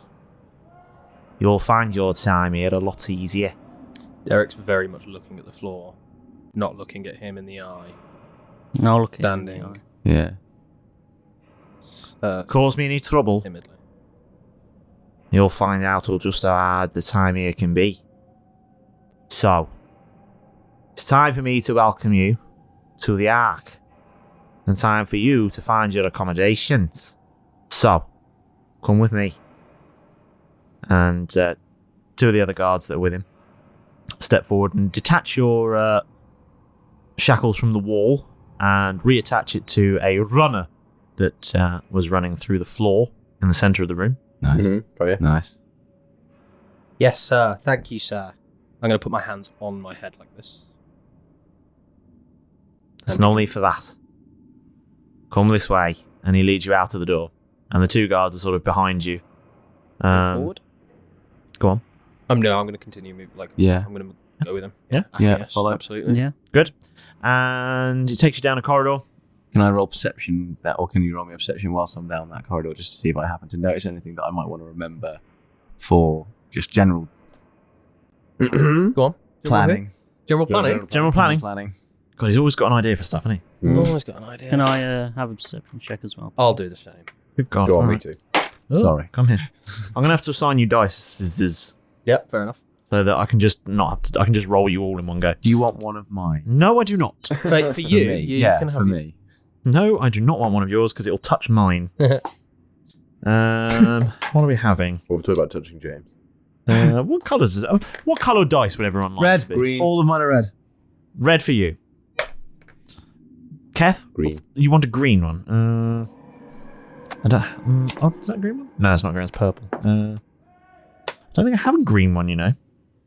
you'll find your time here a lot easier. Derek's very much looking at the floor, not looking at him in the eye. No, looking standing. in the eye. Yeah. Cause me any trouble, Timidly. you'll find out just how hard the time here can be. So, it's time for me to welcome you to the Ark, and time for you to find your accommodations. So, come with me. And two of the other guards that are with him step forward and detach your shackles from the wall and reattach it to a runner that was running through the floor in the centre of the room. Nice. Mm-hmm. Oh, yeah. Nice. Yes, sir. Thank you, sir. I'm going to put my hands on my head like this. There's no need for that. Come this way. And he leads you out of the door. And the two guards are sort of behind you. Forward? Go on. No, I'm going to continue moving. Yeah. I'm going to go with him. Yeah? Yes, follow. absolutely. Yeah. Good. And it takes you down a corridor. Can I roll perception, or can you roll me a perception whilst I'm down that corridor, just to see if I happen to notice anything that I might want to remember for just general Go on. planning? General planning? General planning. God, he's always got an idea for stuff, hasn't he? I've always got an idea. Can I have a perception check as well? I'll do the same. Good God. Go on, me Alright. too. Sorry. Come here. I'm going to have to assign you dice Yep, fair enough. so that I can just not have to, I can just roll you all in one go. Do you want one of mine? No, I do not. For you, me. you Yeah, can have for you. me. No, I do not want one of yours because it'll touch mine. What are we having? We'll talk about touching James. What colours is it? What colour dice would everyone like Red, to be? green. All of mine are red. Red for you. Kev? Green. You want a green one? I don't. Is that a green one? No, it's not green. It's purple. I don't think I have a green one. You know.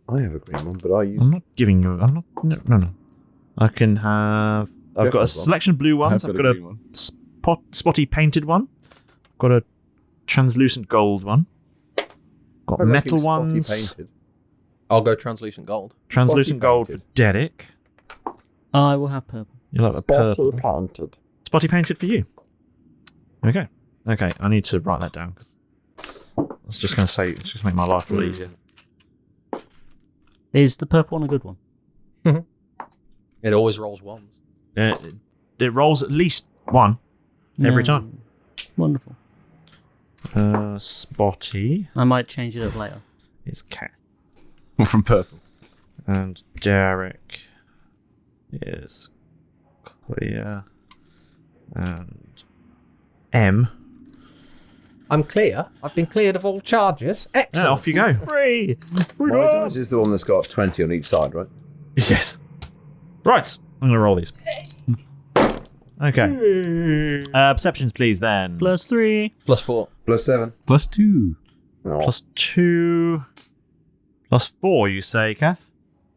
I have a green one, but are you? I'm not giving you. I'm not. No. I can have. I've got a selection of blue ones. I've got a spotty painted one. I've got a translucent gold one. Got metal ones. Painted. I'll go translucent gold. Translucent gold for Derek. I will have purple. You like the purple? Spotty painted for you. There we go. Okay, I need to write that down because I was just going to say, it's just make my life a little easier. Is the purple one a good one? It always rolls ones. It rolls at least one every time. Wonderful. Spotty. I might change it up later. It's cat. From purple. And Derek is clear. And M. I'm clear. I've been cleared of all charges. Excellent. Yeah, off you go. Free. My dice is the one that's got 20 on each side, right? Yes. Right. I'm going to roll these. Okay. Perceptions, please, then. +3. +4. +7. +2. Oh. +2. +4, you say, Kath?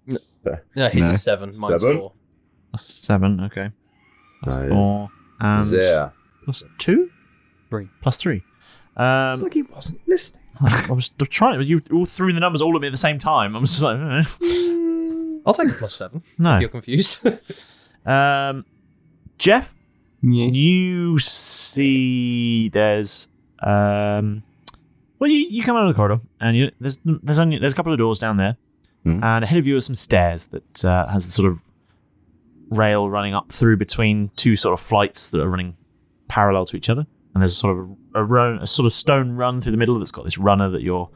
No, his is 7. Mine's 4. +7, okay. +4. And There. +2? 3. +3. It's like he wasn't listening. I was trying. You all threw the numbers all at me at the same time. I was just like, I'll take a +7. No. If you're confused. Jeff, Yes. you see there's well, you come out of the corridor and there's a couple of doors down there, and ahead of you are some stairs that has the sort of rail running up through between two sort of flights that are running parallel to each other, and there's a sort of stone run through the middle that's got this runner that your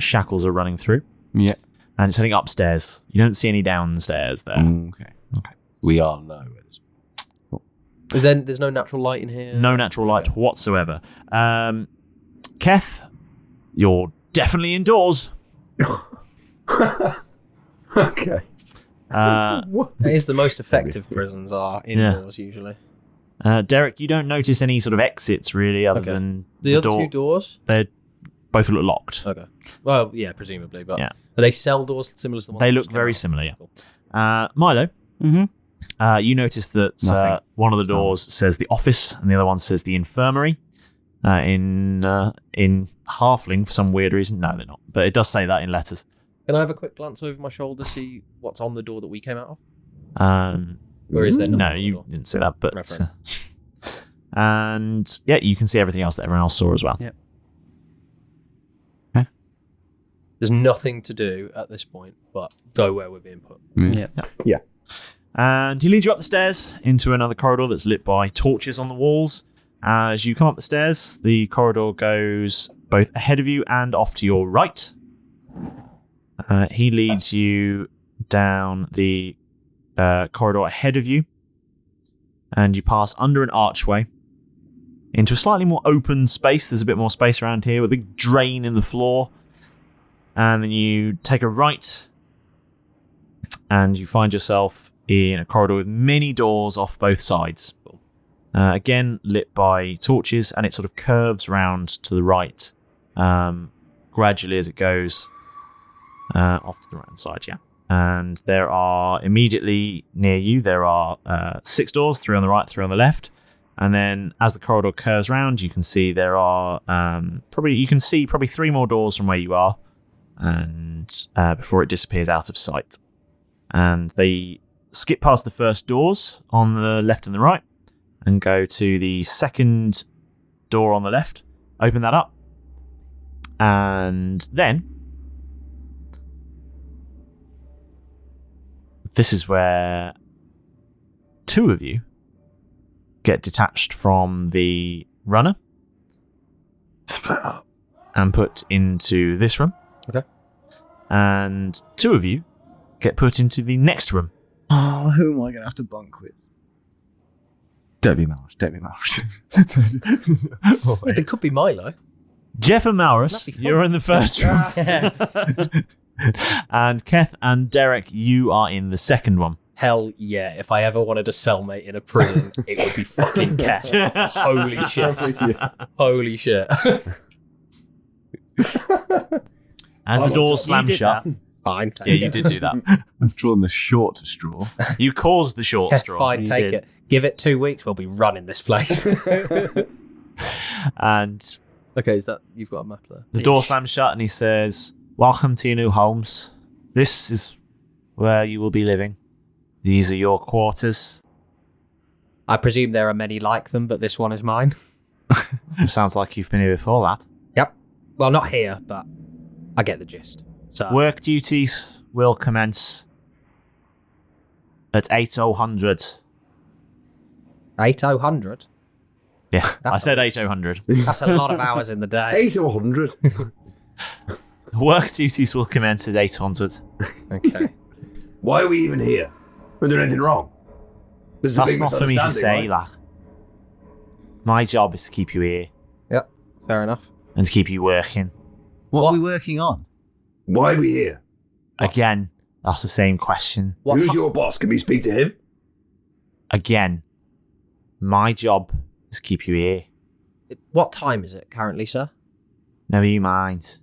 shackles are running through. Yeah. And it's heading upstairs. You don't see any downstairs there. Okay. We are low. There's no natural light in here? No natural light whatsoever. Keth, you're definitely indoors. Okay. What? That is the most effective prisons are indoors usually. Derek, you don't notice any sort of exits really other than the other two doors? They both look locked. Okay. Well, yeah, presumably, but Yeah. are they cell doors similar to the one They that look just came very out? similar, yeah. Milo, you notice that one of the doors says the office and the other one says the infirmary. In Halfling for some weird reason. No, they're not. But it does say that in letters. Can I have a quick glance over my shoulder, see what's on the door that we came out of? Or is there no, nothing on the you door? didn't see that. But Right. and yeah, you can see everything else that everyone else saw as well. Yep. There's nothing to do at this point but go where we're being put. Yeah. And he leads you up the stairs into another corridor that's lit by torches on the walls. As you come up the stairs, the corridor goes both ahead of you and off to your right. He leads you down the corridor ahead of you, and you pass under an archway into a slightly more open space. There's a bit more space around here with a big drain in the floor. And then you take a right, and you find yourself in a corridor with many doors off both sides. Again, lit by torches, and it sort of curves round to the right gradually as it goes off to the right hand side, yeah. And there are immediately near you, there are 6 doors, 3 on the right, 3 on the left. And then as the corridor curves round, you can see there are probably 3 more doors from where you are, and before it disappears out of sight. And they skip past the first doors on the left and the right and go to the second door on the left, open that up, and then this is where 2 of you get detached from the runner and put into this room. Okay. And 2 of you get put into the next room. Oh, who am I going to have to bunk with? Don't be Malrus. It could be Milo. Jeff and Maurus, you're in the first room. And Keth and Derek, you are in the second one. Hell yeah. If I ever wanted a cellmate in a prison, it would be fucking Keth. Holy shit. Holy shit. As the doors slam shut. Fine. Yeah, you did do that. I've drawn the short straw. You caused the short straw. Fine, take it. Give it 2 weeks, we'll be running this place. And okay, is that you've got a map there? the door slams shut and he says, "Welcome to your new homes. This is where you will be living. These are your quarters. I presume there are many like them, but this one is mine. Sounds like you've been here before, lad. Yep. Well, not here, but I get the gist. So Work duties will commence at 8000. 8000? Yeah, I said 8000. That's a lot of hours in the day. 8000? Work duties will commence at 800. Okay. Why are we even here? We're doing anything wrong. This is a That's big not for me to say, misunderstanding, right? lad. My job is to keep you here Yep, fair enough. and to keep you working. What are we working on? Why are we here? Again, that's the same question. Who's your boss? Can we speak to him? Again, my job is to keep you here. What time is it currently, sir? Never you mind.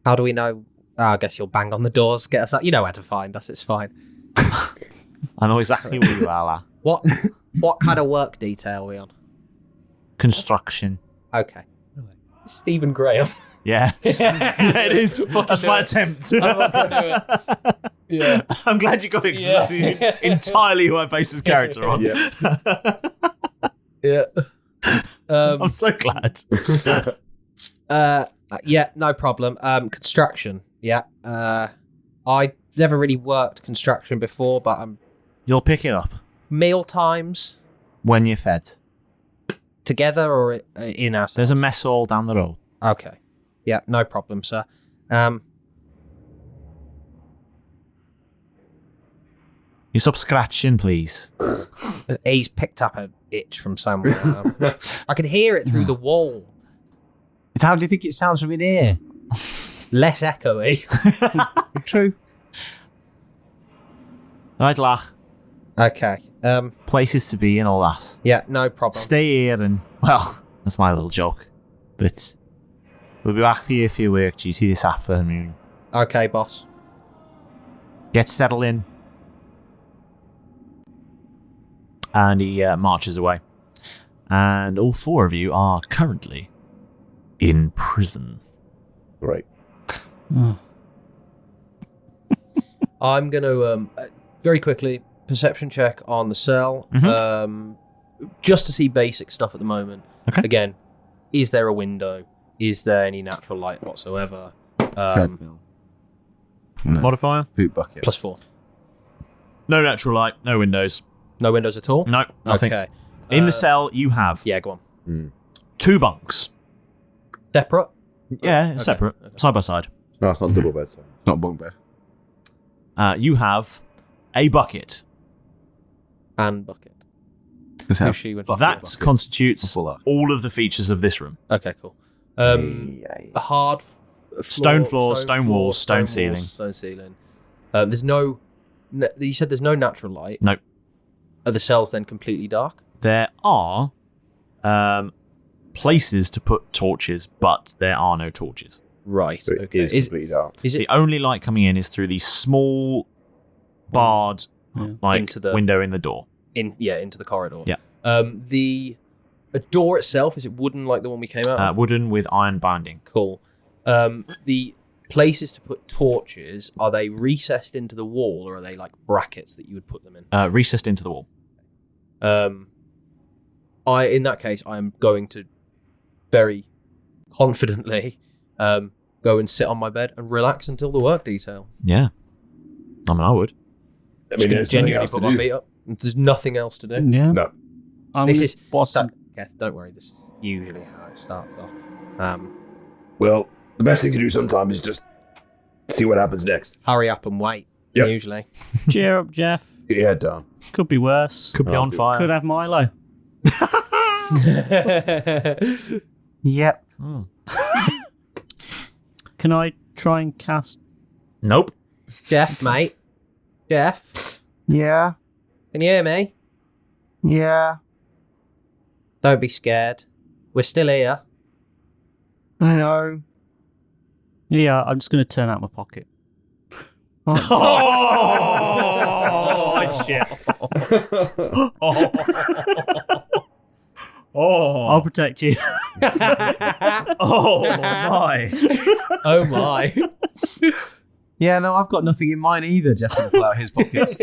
How do we know? Oh, I guess you'll bang on the doors, get us out. You know where to find us, it's fine. I know exactly where you are, lad. What kind of work detail are we on? Construction. Okay. Stephen Graham. Yeah. Yeah, it is. That's my attempt. Yeah. I'm glad you got it 'cause that's entirely who I base his character on. Yeah. I'm so glad. Yeah, no problem. Construction. Yeah. I never really worked construction before, but You'll pick it up meal times when you're fed. Together or in our. There's a mess hall down the road. Okay. Yeah, no problem, sir. You stop scratching, please. He's picked up an itch from somewhere. I can hear it through the wall. How do you think it sounds from in here? Less echoey. True. Right, lad. Okay. Places to be and all that. Yeah, no problem. Stay here and, well, that's my little joke. But we'll be back for you for your work duty this afternoon. Okay, boss. Get settled in. And he marches away. And all four of you are currently in prison. Right. I'm going to, very quickly, perception check on the cell. Just to see basic stuff at the moment. Okay. Again, is there a window? Is there any natural light whatsoever? Treadmill. No. Modifier? Poop bucket. +4. No natural light, no windows. No windows at all? No, nothing. Okay. In the cell, you have Yeah, go on. 2 bunks. Separate? Yeah, separate, side by side. No, it's not double bed, so. Not a bunk bed. You have a bucket. And bucket. Bucket. That constitutes all of the features of this room. Okay, cool. Hard Stone floor, stone walls, stone ceiling. Stone ceiling. There's no. You said there's no natural light. No. Are the cells then completely dark? There are places to put torches, but there are no torches. Right. So okay. it is completely dark. Is it The only light coming in is through the small barred Into the- window in the door. into the corridor? Yeah. The door itself, is it wooden like the one we came out of? Wooden with iron binding. Cool. The places to put torches, are they recessed into the wall or are they like brackets that you would put them in? Recessed into the wall. In that case, I am going to very confidently go and sit on my bed and relax until the work detail. Yeah. I mean, I would. I mean, Just genuinely put my feet up. There's nothing else to do. Yeah. No. This is Boston. Keth, don't worry. This is usually how it starts off. Well, the best thing to do sometimes is just see what happens next. Hurry up and wait. Yep. Usually. Cheer up, Jeff. Get your head down. Could be worse. Could be on fire. Could have Milo. Yep. Can I try and cast? Nope. Jeff, mate. Jeff, Yeah. can you hear me? Yeah. Don't be scared. We're still here. I know. Yeah, I'm just going to turn out my pocket. Oh, shit. Oh. I'll protect you. Oh, my. Oh my. Yeah, no, I've got nothing in mine either. Jeff's going to pull out his pockets.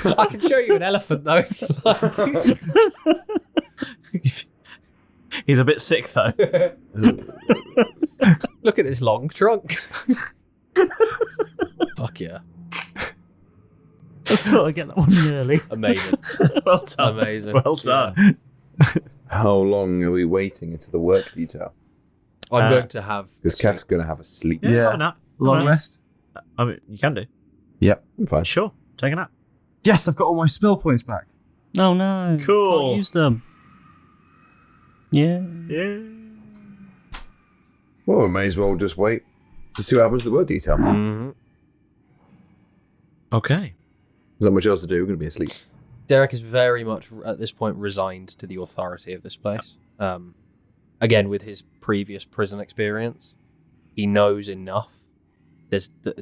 I can show you an elephant though if you like. He's a bit sick though. Look at his long trunk. Fuck yeah. I thought I'd get that one early. Amazing. Well done. Amazing. Well done. How long are we waiting into the work detail? I'm going to have... Because Kev's going to have a sleep. Yeah, have a nap. Long rest? I mean, you can do. Yep. I'm fine. Sure. Take a nap. Yes, I've got all my spell points back. Oh no. Cool. Can't use them. Yeah. Yeah. Well, we may as well just wait to see what happens to the work detail. Mm-hmm. Okay. There's not much else to do. We're going to be asleep. Derek is very much, at this point, resigned to the authority of this place. Again, with his previous prison experience, he knows enough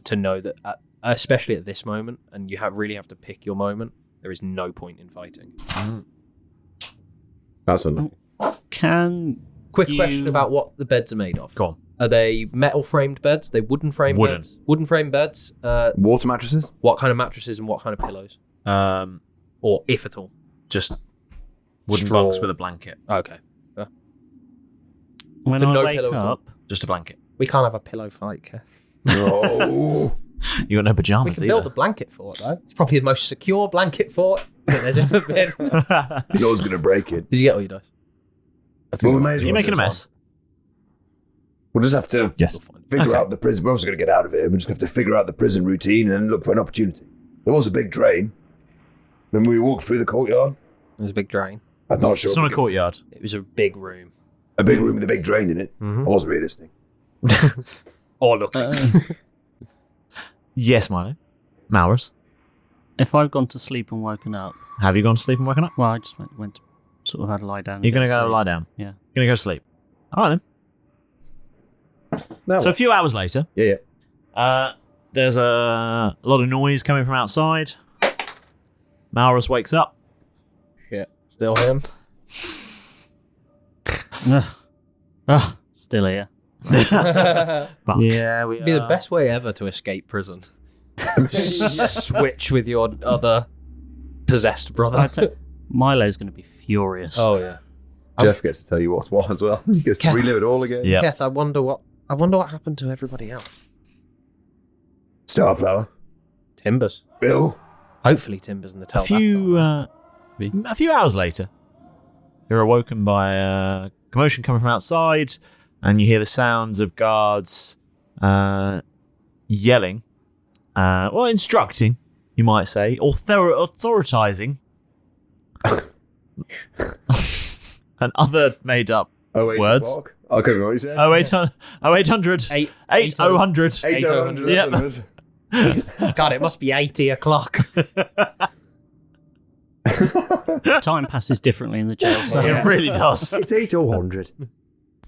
to know that, especially at this moment, and you really have to pick your moment, there is no point in fighting. That's enough. Quick question about what the beds are made of. Go on. Are they metal framed beds? They wooden framed beds? Wooden framed beds. Water mattresses? What kind of mattresses and what kind of pillows? Or if at all? Just wooden Straw. bunks with a blanket. Okay. When But I no wake pillow at all? up, Just a blanket. We can't have a pillow fight, Kev. No. You got no We pajamas can either. build a blanket fort, though. It's probably the most secure blanket fort that there's ever been. No one's going to break it. Did you get all your dice? Well, we may as Are you well making a sit mess? We'll just have to figure Okay. out the prison. We're also going to get out of it. We just have to figure out the prison routine and look for an opportunity. There was a big drain. Then we walked through the courtyard. There's a big drain. I'm not sure. It's not a courtyard. It was a big room. A big room with a big drain in it. Mhm. I wasn't really listening. Or looking. Yes, Milo. Maurus. if I've gone to sleep and woken up, Have you gone to sleep and woken up? well, I just went to sort of had a lie down. and You're going to to go sleep. lie down? Yeah. You're going to go to sleep? All right, then. So a few hours later, there's a lot of noise coming from outside. Maurus wakes up. Shit. Still him? Still here. Yeah, It'd be the best way ever to escape prison. Switch with your other possessed brother. Milo's going to be furious. Oh yeah. Jeff gets to tell you what's what as well. He gets to relive it all again. Keth, I wonder what happened to everybody else. Starflower. Timbers. Bill. Hopefully Timbers and the A few hours later, you're awoken by a commotion coming from outside, and you hear the sounds of guards yelling, instructing, you might say, authorizing, and other made-up words. O'clock. I can't remember what he said. 0800. 8000. 800. Yep. God, it must be 80 o'clock. Time passes differently in the jail cell. It really does. It's 800.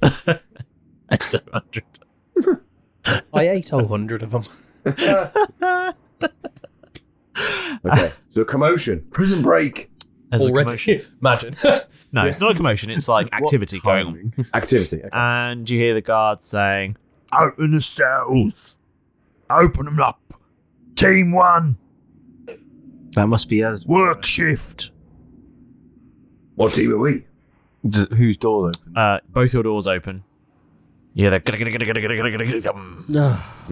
800. I ate 100 of them. Okay, so commotion. Prison break. There's a Already. commotion. Imagine. No, it's not a commotion. It's like activity going on. Activity. Okay. And you hear the guards saying, "Open the cells. Open them up. Team 1. That must be us. Work shift." What team are we? Whose door open? Both your doors open. Yeah, they're...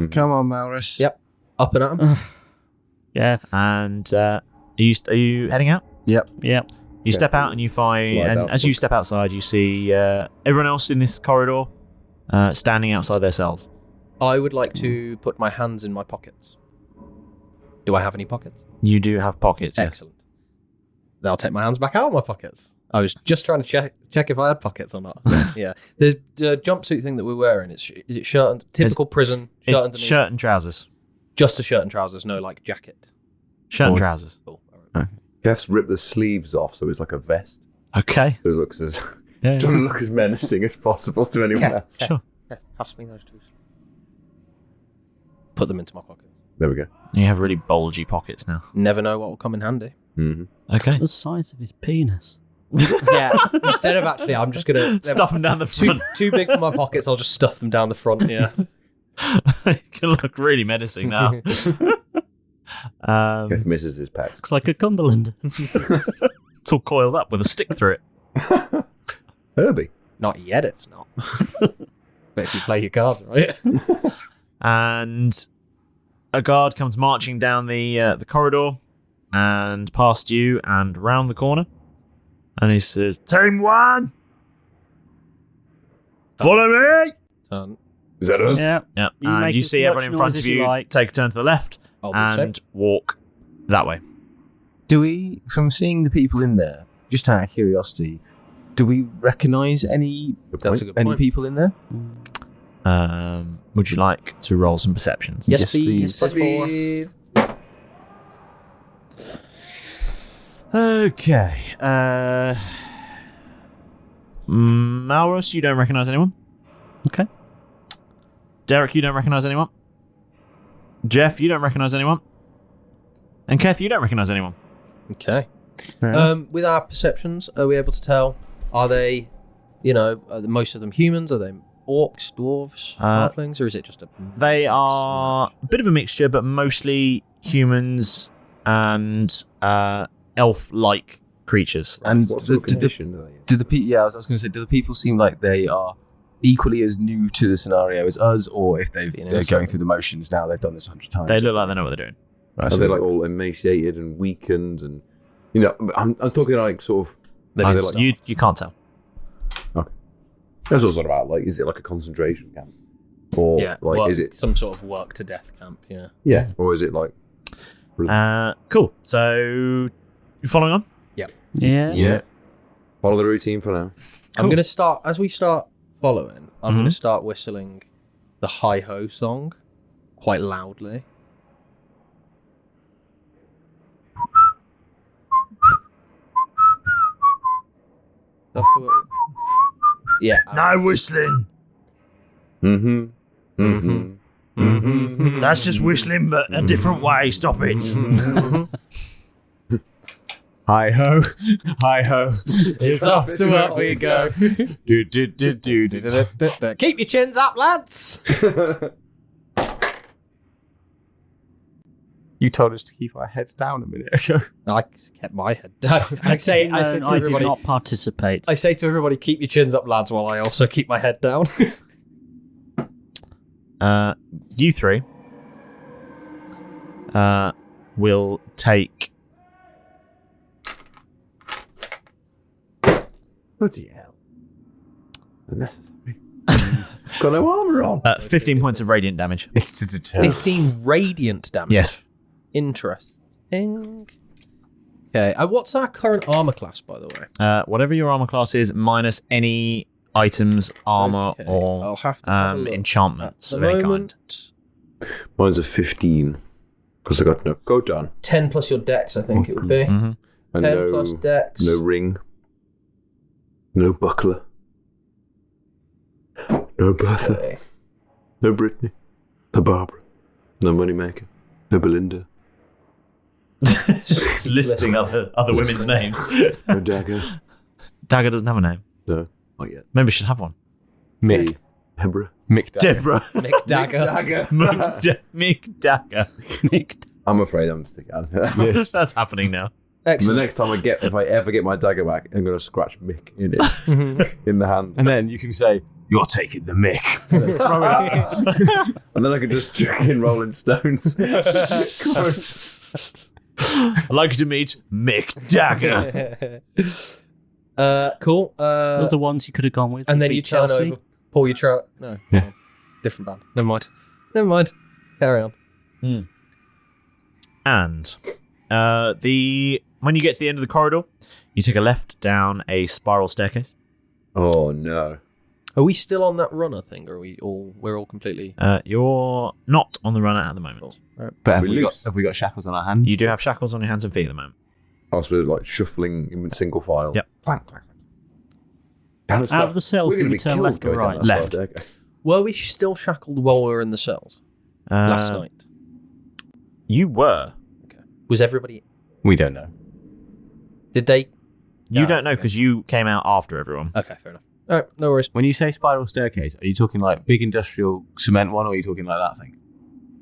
Come on, Maurus. Yep. Up and at him. Yeah. And are you heading out? Yep. Yep. You step out and you find... Slide And out. as you step outside, you see everyone else in this corridor standing outside their cells. I would like to put my hands in my pockets. Do I have any pockets? You do have pockets. Yes. Excellent. Then I'll take my hands back out of my pockets. I was just trying to check if I had pockets or not. Yeah. The jumpsuit thing that we're wearing, is it shirt and typical prison shirt It's underneath? shirt and trousers. Just a shirt and trousers, no like jacket. Shirt and trousers. Cool. Keth's ripped the sleeves off, so it's like a vest. Okay. So it looks as Yeah, trying to look as menacing as possible to anyone else. Sure. Pass me those two. Put them into my pockets. There we go. You have really bulgy pockets now. Never know what will come in handy. Mm-hmm. Okay. The size of his penis. Yeah. Instead of actually, I'm just gonna Stuff them down the front. Too big for my pockets. I'll just stuff them down the front. Yeah. You can look really menacing now. Keth misses his pack. Looks like a Cumberland. It's all coiled up with a stick through it. Herbie. Not yet, it's not. But if you play your cards right. And a guard comes marching down the corridor and past you and round the corner. And he says, Team 1! Follow me! Turn. Is that us? Yeah. And you see everyone in front of you take a turn to the left and walk that way. Do we, from seeing the people in there, just out of curiosity, do we recognise any people in there? Would you like to roll some perceptions? Yes, please. Okay. Malrus, you don't recognise anyone. Okay. Derek, you don't recognise anyone. Jeff, you don't recognise anyone. And Keth, you don't recognise anyone. Okay. With our perceptions, are we able to tell, are they, are most of them humans? Are they orcs, dwarves, halflings? Or is it just a... They are a bit of a mixture, but mostly humans and elf-like creatures. And what sort of condition are they in? Do the people? Yeah, I was going to say, do the people seem like they are equally as new to the scenario as us, or if they're going through the motions now? They've done this 100 times. They look like they know what they're doing. Right, are they like all emaciated and weakened, and I'm talking like sort of. You can't tell. Okay. That's also about like, is it like a concentration camp, or is it some sort of work to death camp? Yeah. Yeah, or is it like? Cool. So you following on? Yeah. Follow the routine for now. Cool. I'm going to start, as we start following, I'm going to start whistling the Hi-Ho song quite loudly. Yeah. No whistling. That's just whistling, but a different way. Stop it. Hi ho, hi ho. It's off to work we go. Do. Keep your chins up, lads. You told us to keep our heads down a minute ago. I kept my head down. I say to everybody, did not participate. I say to everybody, keep your chins up, lads, while I also keep my head down. You three will take. Bloody hell. Unnecessary. Got no armour on. 15 points of radiant damage. It's to deter. 15 radiant damage? Yes. Interesting. Okay, what's our current armour class, by the way? Whatever your armour class is, minus any items, armour, or I'll have to have a look. enchantments of any kind. Mine's a 15. Because I got no coat on. 10 plus your dex, I think it would be. And 10 plus dex. No ring. No buckler. No Bertha. Okay. No Brittany. No Barbara. No Moneymaker. No Belinda. It's listing other women's names. No Dagger. Dagger doesn't have a name. No, not yet. Maybe we should have one. Mick. Deborah. Mick Dagger. Deborah. Mick Dagger. Mick Dagger. I'm afraid I'm sticking. Yes. That's happening now. Excellent. The next time if I ever get my dagger back, I'm going to scratch Mick in it, in the hand. And then you can say, you're taking the Mick. And then throw it out. And then I can just chuck in Rolling Stones. I'd like you to meet Mick Dagger. Cool. Those are the ones you could have gone with. And then you turn Chelsea. over, pull your truck. No. Yeah. Different band. Never mind. Carry on. And when you get to the end of the corridor, you take a left down a spiral staircase. Oh no. Are we still on that runner thing, or we're all completely... You're not on the runner at the moment. Cool. Right. But have we got shackles on our hands? You do have shackles on your hands and feet at the moment. I was like shuffling in single file. Yep. Clank, clank. Out of the cells, do we turn left or right? Left. Were we still shackled while we were in the cells last night? You were. Okay. Was everybody... We don't know. Did they... You don't know because you came out after everyone. Okay, fair enough. All right, no worries. When you say spiral staircase, are you talking like big industrial cement one, or are you talking like that thing?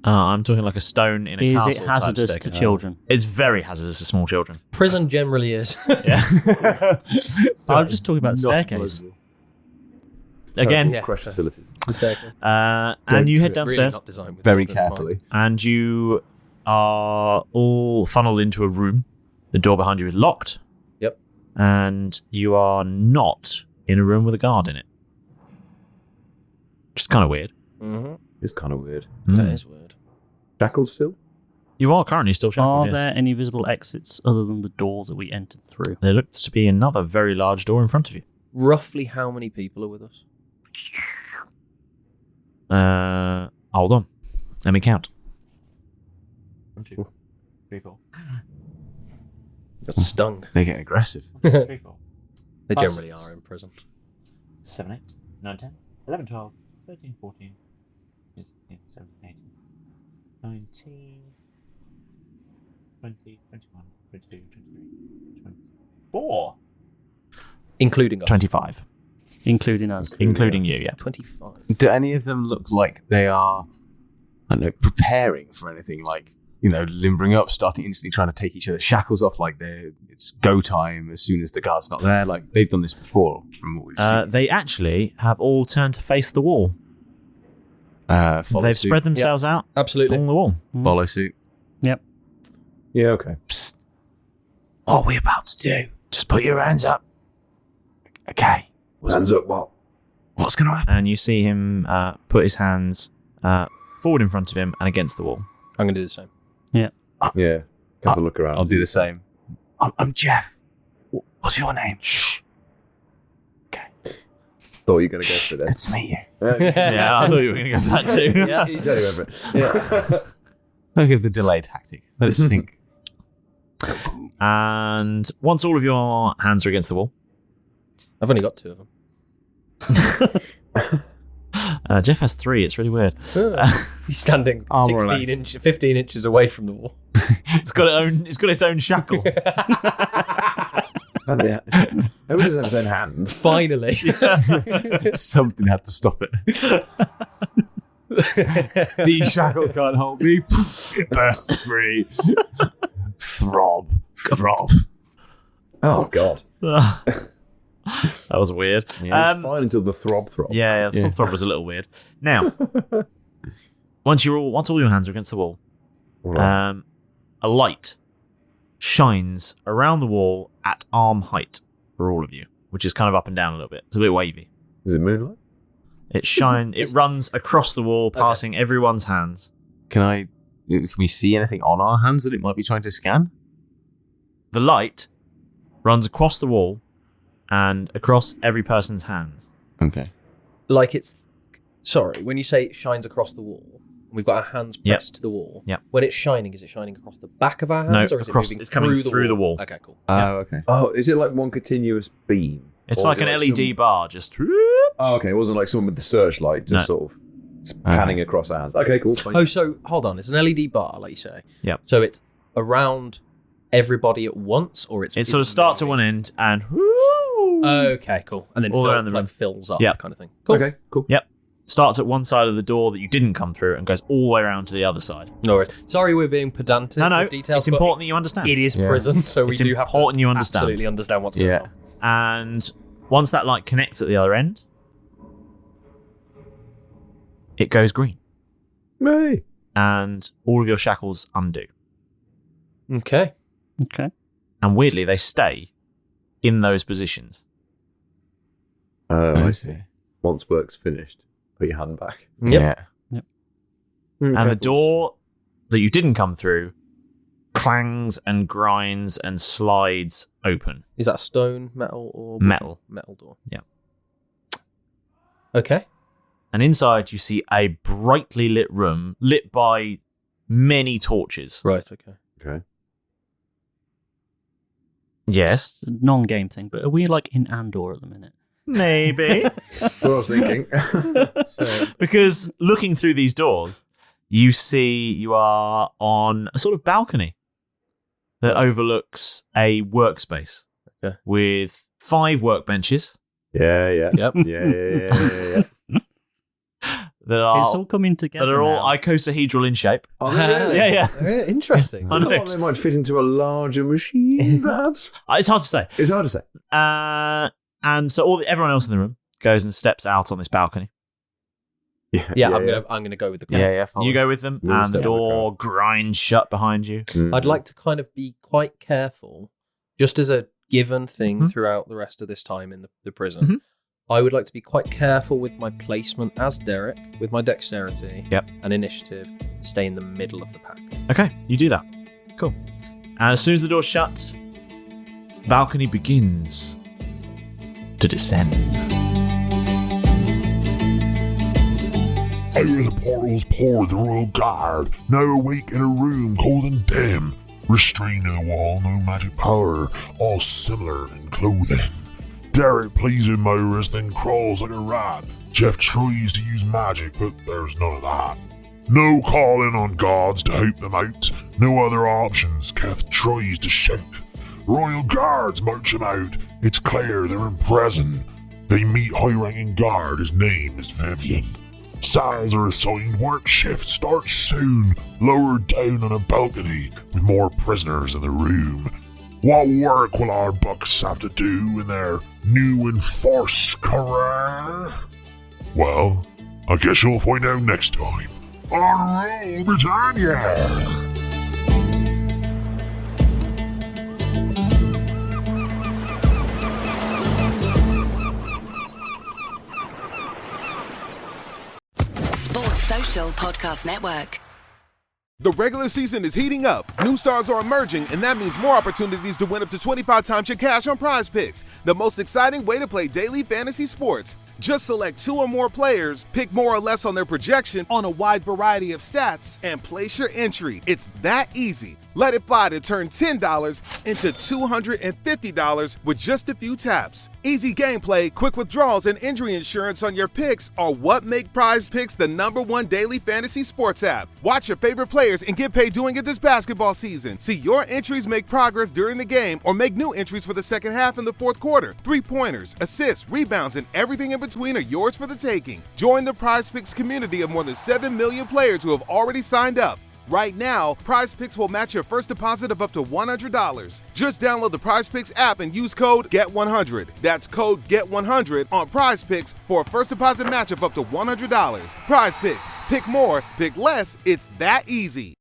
I'm talking like a stone in a castle. Is it hazardous to children? It's very hazardous to small children. Prison generally is. Yeah. I'm just talking about staircase. Again, crash facilities. and you head downstairs very carefully. And you are all funneled into a room. The door behind you is locked. Yep. And you are not in a room with a guard in it. Which is kind of weird. Mm-hmm. It's kind of weird. That is weird. Shackled still? You are currently still shackled. Are there any visible exits other than the door that we entered through? There looks to be another very large door in front of you. Roughly how many people are with us? Hold on. Let me count. 1, 2, 3, 4. Got stung. They get aggressive. 3, 4. They 5, generally 6, are in prison. 7, 8, 9, 10, 11, 12, 13, 14, 15, 17, 18, 19, 20, 21, 22, 23, 24. Including us. 25. Including us. Including you, yeah. 25. Do any of them look like they are, I don't know, preparing for anything? Like, you know, limbering up, starting instantly trying to take each other's shackles off, like it's go time as soon as the guard's not there. Like, they've done this before from what we've seen. They actually have all turned to face the wall. Follow They've suit. spread themselves out Absolutely. along the wall. Follow suit. Yep. Yeah, okay. Psst. What are we about to do? Just put your hands up. Okay. Hands up, what? What's going to happen? And you see him put his hands forward in front of him and against the wall. I'm going to do the same. Yeah. Yeah. Have a look around. I'll do the same. I'm Jeff. What's your name? Shh. Thought you were going to go for that. Good to meet you. Yeah, I thought you were going to go for that too. Yeah. You tell you over it. Yeah. I'll give the delayed tactic. Let it sink. And once all of your hands are against the wall, I've only got 2 of them. Jeff has 3. It's really weird. He's standing 15 inches away from the wall. It's got its own shackle. Who doesn't have his own hand? Finally. Something had to stop it. These shackles can't hold me. Bursts free. Throb. Oh, God. That was weird. Yeah, it was fine until the throb. Yeah, the throb was a little weird. Now, once all your hands are against the wall, Right. a light shines around the wall at arm height for all of you, which is kind of up and down a little bit. It's a bit wavy. Is it moonlight? It runs across the wall, passing everyone's hands. Can we see anything on our hands that it might be trying to scan? The light runs across the wall and across every person's hands. Okay. Like sorry, when you say it shines across the wall, we've got our hands pressed to the wall. Yep. When it's shining, is it shining across the back of our hands, or is across, it moving it's coming through the wall. Okay, cool. Oh, okay. Oh, is it like one continuous beam? It's Or like is an it LED bar, just... Oh, okay. It wasn't like someone with the searchlight, just sort of panning across our hands. Okay, cool. Fine. Oh, so hold on. It's an LED bar, like you say. Yep. So it's around everybody at once, or it sort of starts at one end and... Okay, cool. And then all around the room. fills up, Yep. kind of thing. Cool. Okay, cool. Yep. Starts at one side of the door that you didn't come through and goes all the way around to the other side. No worries. Sorry, we're being pedantic. No, with details, it's but important that you understand. It is prison, so we do have to important you understand. absolutely understand what's going on. And once that light connects at the other end, it goes green. Hey. And all of your shackles undo. Okay. And weirdly, they stay in those positions. I see. Once work's finished, put your hand back. Yep. And the door that you didn't come through clangs and grinds and slides open. Is that stone, metal, or Metal. Metal door. Yeah. Okay. And inside you see a brightly lit room lit by many torches. Right, okay. Okay. Yes. It's a non-game thing, but are we like in Andor at the minute? Maybe. What I was thinking. Because looking through these doors, you see you are on a sort of balcony that overlooks a workspace with 5 workbenches Yeah. Yep. Yeah. That are, It's all coming together. that are all now. icosahedral in shape. Yeah. Interesting. I know. They might fit into a larger machine, perhaps. It's hard to say. It's hard to say. And so everyone else in the room goes and steps out on this balcony. Yeah, I'm gonna go with the crowd. You go with them, and the door grinds shut behind you. I'd like to kind of be quite careful, just as a given thing throughout the rest of this time in the prison. I would like to be quite careful with my placement as Derek, with my dexterity and initiative, stay in the middle of the pack. Okay, you do that. Cool. And as soon as the door's shut, the balcony begins to descend. Out of the portals poured the royal guard, now awake in a room cold and dim. Restrained to the wall, no magic power, all similar in clothing. Derek pleasing Maurus, then crawls like a rat. Jeff tries to use magic, but there's none of that. No calling on gods to help them out, no other options, Keth tries to shout. Royal guards march him out, it's clear they're in prison. They meet high-ranking guard, his name is Vivian. Cells are assigned work shift, starts soon, lowered down on a balcony with more prisoners in the room. What work will our bucks have to do in their new enforced career? Well, I guess you'll find out next time on Roll Britannia! Sports Social Podcast Network. The regular season is heating up. New stars are emerging, and that means more opportunities to win up to 25 times your cash on Prize Picks, the most exciting way to play daily fantasy sports. Just select 2 or more players, pick more or less on their projection on a wide variety of stats, and place your entry. It's that easy. Let it fly to turn $10 into $250 with just a few taps. Easy gameplay, quick withdrawals, and injury insurance on your picks are what make Prize Picks the #1 daily fantasy sports app. Watch your favorite players and get paid doing it this basketball season. See your entries make progress during the game or make new entries for the second half and the fourth quarter. 3-pointers, assists, rebounds, and everything in between are yours for the taking. Join the Prize Picks community of more than 7 million players who have already signed up. Right now, Prize Picks will match your first deposit of up to $100. Just download the Prize Picks app and use code GET100. That's code GET100 on Prize Picks for a first deposit match of up to $100. Prize Picks. Pick more, pick less. It's that easy.